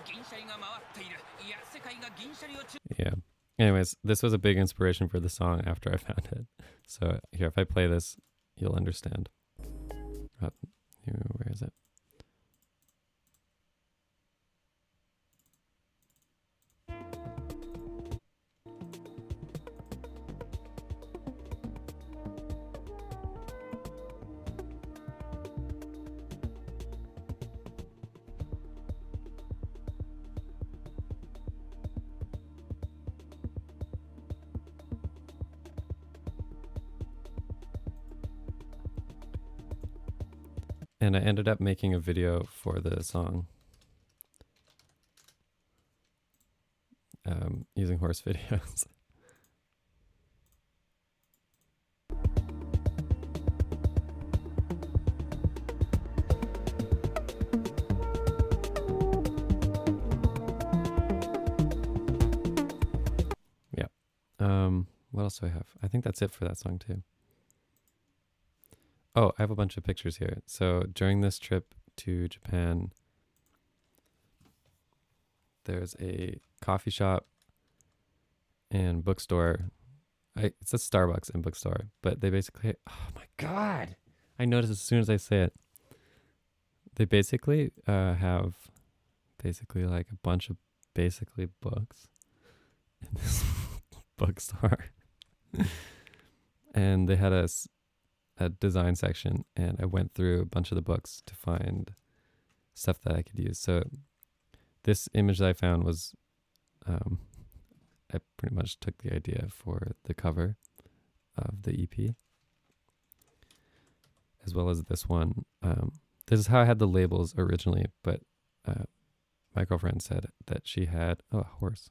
銀シャリが回っている。いや世界が銀シャリを Yeah. Anyways, this was a big inspiration for the song after I found it. So here, if I play this, you'll understand. Oh, where is it? And I ended up making a video for the song using horse videos. Yeah. What else do I have? I think that's it for that song too. Oh, I have a bunch of pictures here. So during this trip to Japan, there's a coffee shop and bookstore. It says Starbucks and bookstore, but they basically, oh my God, I noticed as soon as I say it, they basically have basically like a bunch of basically books in this bookstore. And they had a design section, and I went through a bunch of the books to find stuff that I could use. So this image that I found was, I pretty much took the idea for the cover of the EP, as well as this one. This is how I had the labels originally, but my girlfriend said that she had, oh, a horse.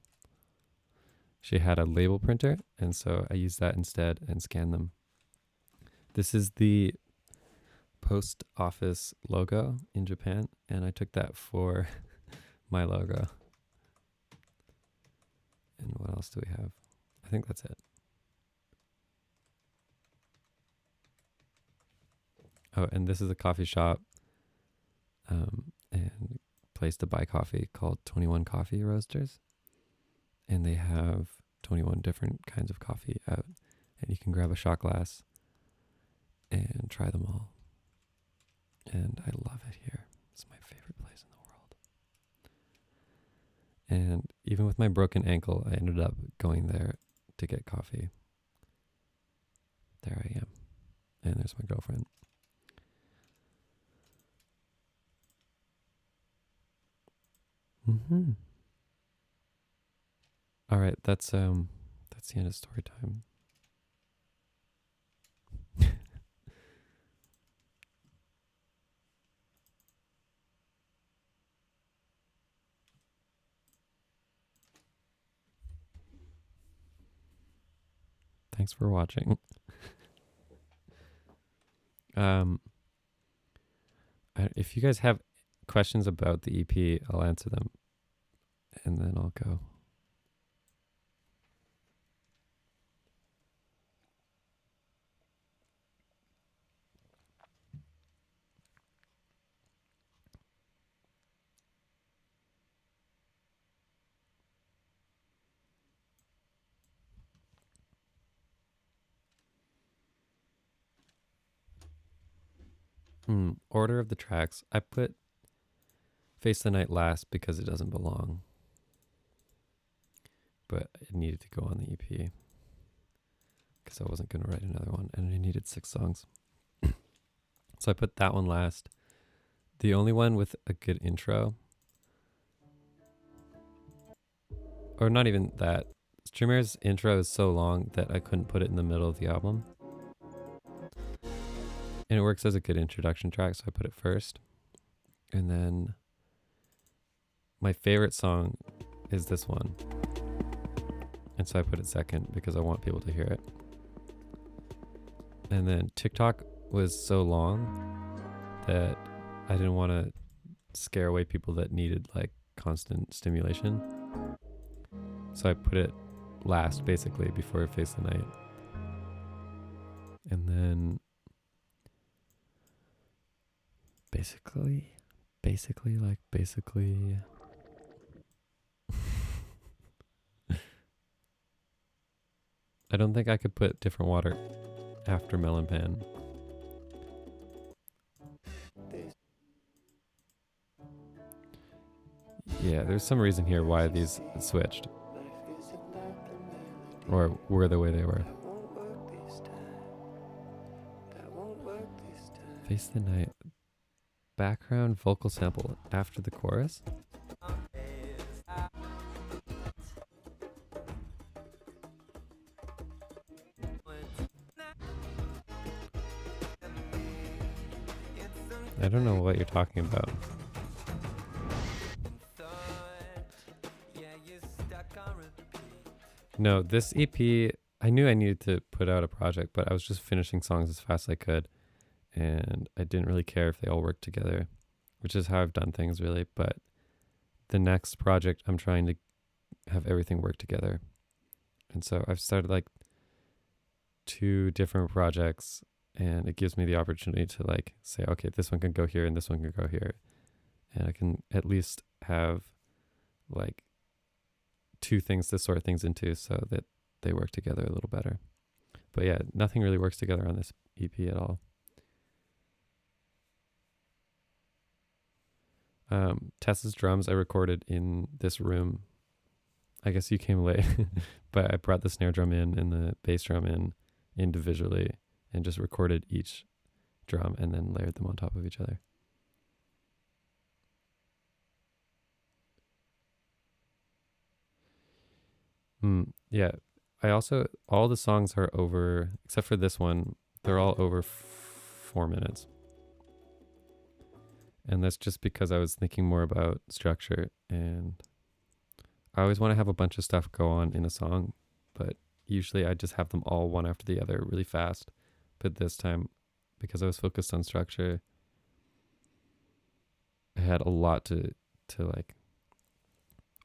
She had a label printer, and so I used that instead and scanned them. This is the post office logo in Japan, and I took that for my logo. And what else do we have? I think that's it. Oh, and this is a coffee shop and place to buy coffee called 21 Coffee Roasters. And they have 21 different kinds of coffee out. And you can grab a shot glass and try them all. And I love it here. It's my favorite place in the world. And even with my broken ankle, I ended up going there to get coffee. There I am. And there's my girlfriend. Mm-hmm. All right, that's the end of story time. Thanks for watching. If you guys have questions about the EP, I'll answer them, and then I'll go. Order of the tracks. I put Face the Night last because it doesn't belong. But it needed to go on the EP because I wasn't going to write another one, and I needed 6 songs. So I put that one last. The only one with a good intro, or not even that. Streamer's intro is so long that I couldn't put it in the middle of the album. And it works as a good introduction track, so I put it first. And then my favorite song is this one. And so I put it second because I want people to hear it. And then TikTok was so long that I didn't want to scare away people that needed like constant stimulation. So I put it last, basically, before Face the Night. And then basically I don't think I could put Different Water after Melon Pan. Yeah, there's some reason here why these switched. Or were the way they were. Face the Night. Background vocal sample after the chorus. I don't know what you're talking about. No, this EP, I knew I needed to put out a project, but I was just finishing songs as fast as I could. And I didn't really care if they all worked together, which is how I've done things really. But the next project, I'm trying to have everything work together. And so I've started like 2 different projects, and it gives me the opportunity to like say, okay, this one can go here and this one can go here. And I can at least have like 2 things to sort things into so that they work together a little better. But yeah, nothing really works together on this EP at all. Tessa's drums I recorded in this room. I guess you came late, but I brought the snare drum in and the bass drum in individually and just recorded each drum and then layered them on top of each other. Yeah, I also, all the songs are over, except for this one, they're all over 4 minutes. And that's just because I was thinking more about structure, and I always want to have a bunch of stuff go on in a song, but usually I just have them all one after the other really fast. But this time, because I was focused on structure, I had a lot to like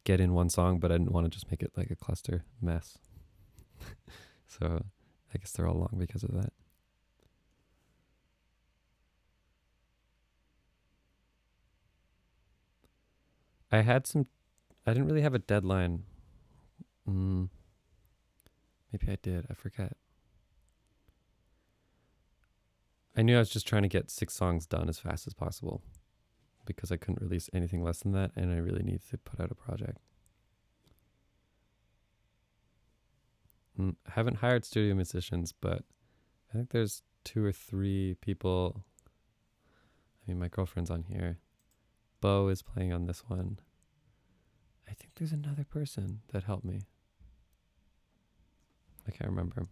get in one song, but I didn't want to just make it like a cluster mess. So I guess they're all long because of that. I didn't really have a deadline. Maybe I did, I forget. I knew I was just trying to get 6 songs done as fast as possible because I couldn't release anything less than that, and I really needed to put out a project. I haven't hired studio musicians, but I think there's 2 or 3 people. I mean, my girlfriend's on here. Bo is playing on this one. I think there's another person that helped me. I can't remember.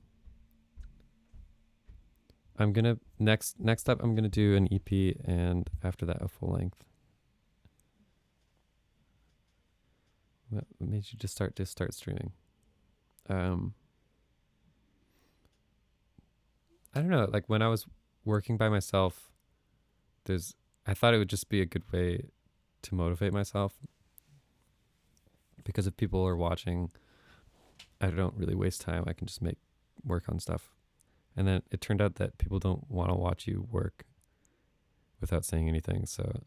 I'm gonna next up I'm gonna do an EP, and after that a full length. What made you just start streaming? I don't know, like when I was working by myself, I thought it would just be a good way to motivate myself, because if people are watching, I don't really waste time. I can just work on stuff. And then it turned out that people don't want to watch you work without saying anything. So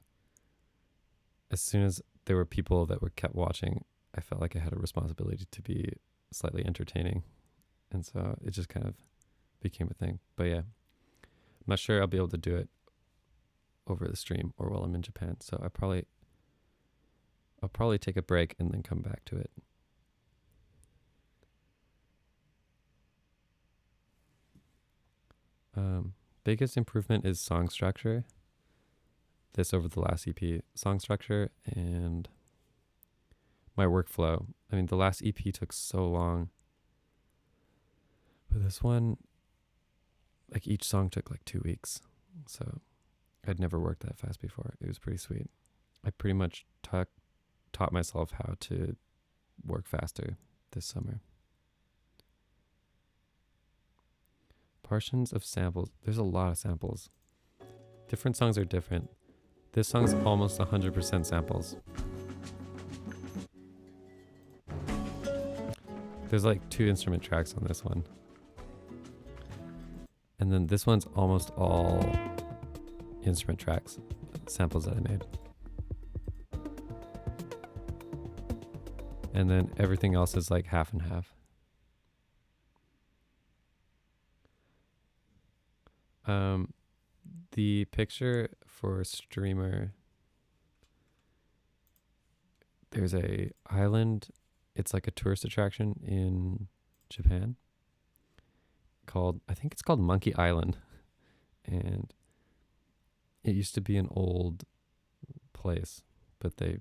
as soon as there were people that were kept watching, I felt like I had a responsibility to be slightly entertaining. And so it just kind of became a thing. But yeah, I'm not sure I'll be able to do it over the stream or while I'm in Japan. So I'll probably take a break and then come back to it. Biggest improvement is song structure. This over the last EP, song structure and my workflow. I mean, the last EP took so long, but this one, like each song took like 2 weeks. So I'd never worked that fast before. It was pretty sweet. I pretty much taught myself how to work faster this summer. Portions of samples. There's a lot of samples. Different songs are different. This song's almost 100% samples. There's like 2 instrument tracks on this one. And then this one's almost all instrument tracks, samples that I made. And then everything else is like half and half. The picture for streamer, there's a island. It's like a tourist attraction in Japan I think it's called Monkey Island. And it used to be an old place, but they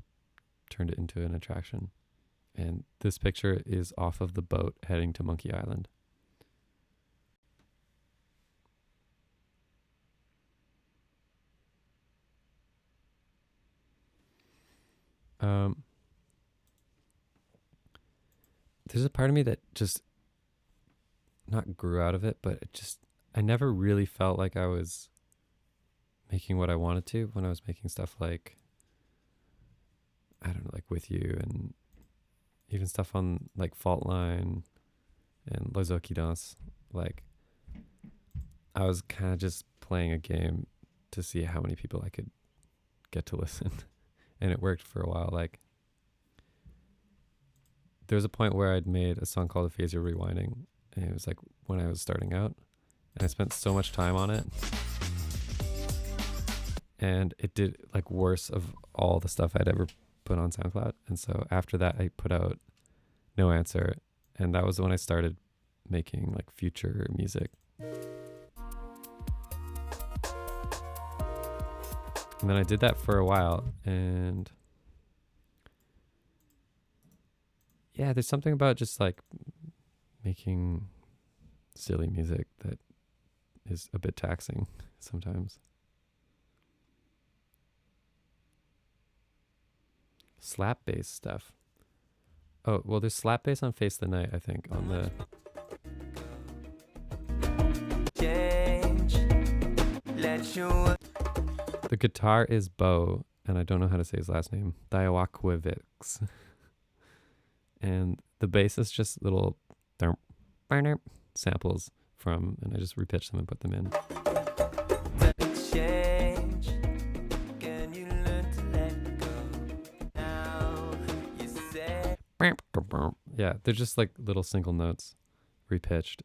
turned it into an attraction. And this picture is off of the boat heading to Monkey Island. Um, there's a part of me that just not grew out of it, but I never really felt like I was making what I wanted to when I was making stuff like, I don't know, like With You, and even stuff on like Fault Line and Les Okidas. Like, I was kind of just playing a game to see how many people I could get to listen. And it worked for a while. Like, there was a point where I'd made a song called Aphasia Rewinding, and it was like when I was starting out, and I spent so much time on it, and it did like worse of all the stuff I'd ever put on SoundCloud. And so after that, I put out No Answer, and that was when I started making like future music. And then I did that for a while, and yeah, there's something about just like making silly music that is a bit taxing sometimes. Slap bass stuff. Oh, well, there's slap bass on Face the Night, I think, on the... The guitar is Bo, and I don't know how to say his last name, Diawakwevix. And the bass is just little samples from, and I just repitch them and put them in. Yeah, they're just like little single notes repitched.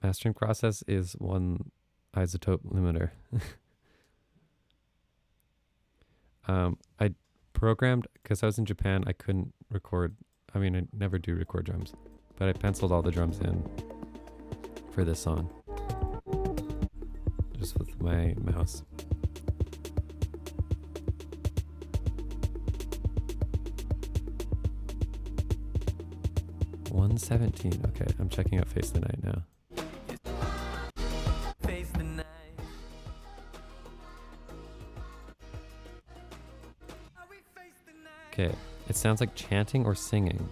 Mastering process is one isotope limiter. I programmed, because I was in Japan, I couldn't record. I mean, I never do record drums, but I penciled all the drums in for this song just with my mouse. $117. Okay, I'm checking out Face the Night now. Okay, it sounds like chanting or singing.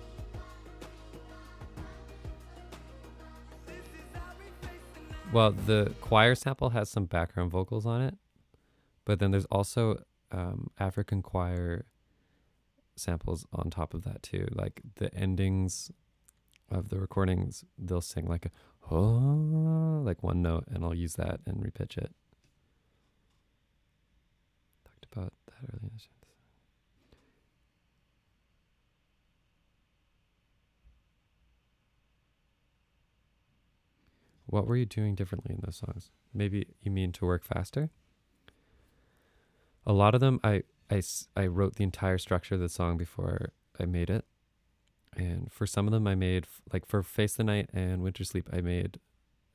Well, the choir sample has some background vocals on it, but then there's also African choir samples on top of that too. Like the endings of the recordings, they'll sing like a oh, like one note, and I'll use that and repitch it. Talked about that earlier. What were you doing differently in those songs? Maybe you mean to work faster? A lot of them, I wrote the entire structure of the song before I made it. And for some of them I made, like for Face the Night and Winter Sleep, I made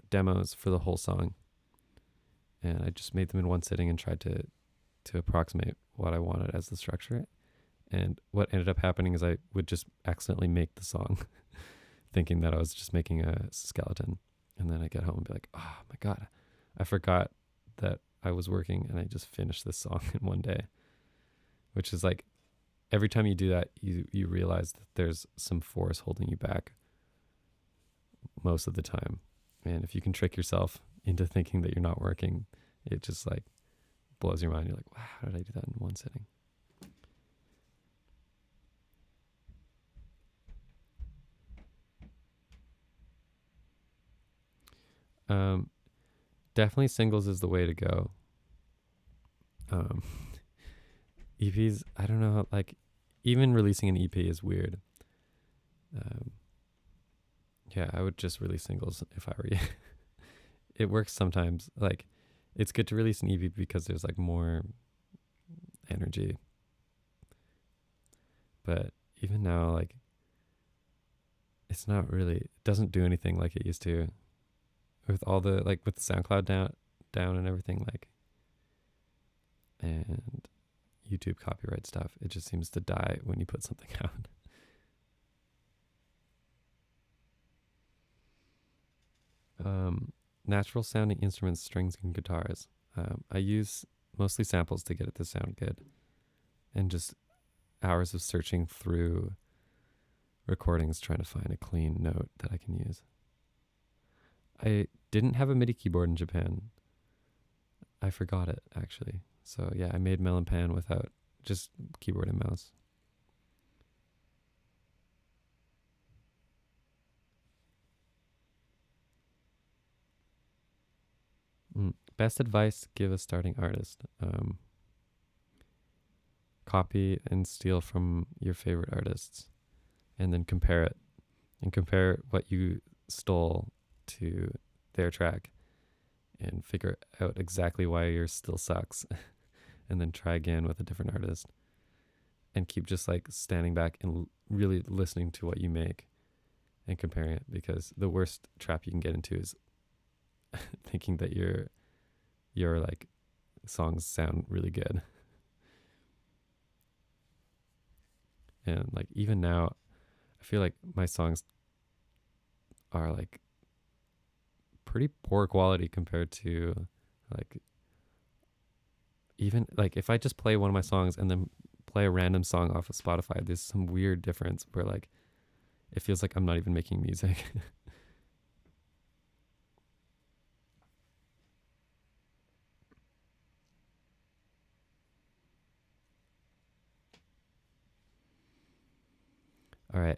demos for the whole song. And I just made them in one sitting and tried to approximate what I wanted as the structure. And what ended up happening is I would just accidentally make the song thinking that I was just making a skeleton. And then I get home and be like, oh my God, I forgot that I was working, and I just finished this song in one day. Which is like, every time you do that, you realize that there's some force holding you back most of the time. And if you can trick yourself into thinking that you're not working, it just like blows your mind. You're like, wow, how did I do that in one sitting? Definitely singles is the way to go. EPs, I don't know, like even releasing an EP is weird. Yeah, I would just release singles if I were you. It works sometimes. Like, it's good to release an EP because there's like more energy. But even now, like, it's not really, it doesn't do anything like it used to. With all the, like, with SoundCloud down and everything, like, and YouTube copyright stuff, it just seems to die when you put something out. Natural sounding instruments, strings, and guitars. I use mostly samples to get it to sound good, and just hours of searching through recordings trying to find a clean note that I can use. I didn't have a MIDI keyboard in Japan. I forgot it, actually. So yeah, I made Melon Pan without just keyboard and mouse. Best advice, give a starting artist. Copy and steal from your favorite artists and then compare it. And compare what you stole to their track and figure out exactly why yours still sucks. And then try again with a different artist. And keep just like standing back and really listening to what you make and comparing it, because the worst trap you can get into is thinking that your like songs sound really good. And like even now, I feel like my songs are like pretty poor quality compared to like, even like if I just play one of my songs and then play a random song off of Spotify, there's some weird difference where like it feels like I'm not even making music. All right.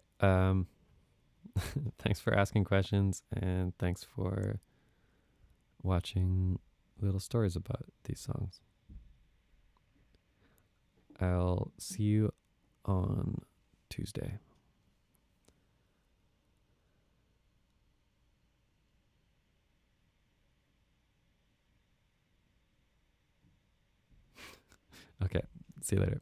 Thanks for asking questions, and thanks for watching little stories about these songs. I'll see you on Tuesday. Okay, see you later.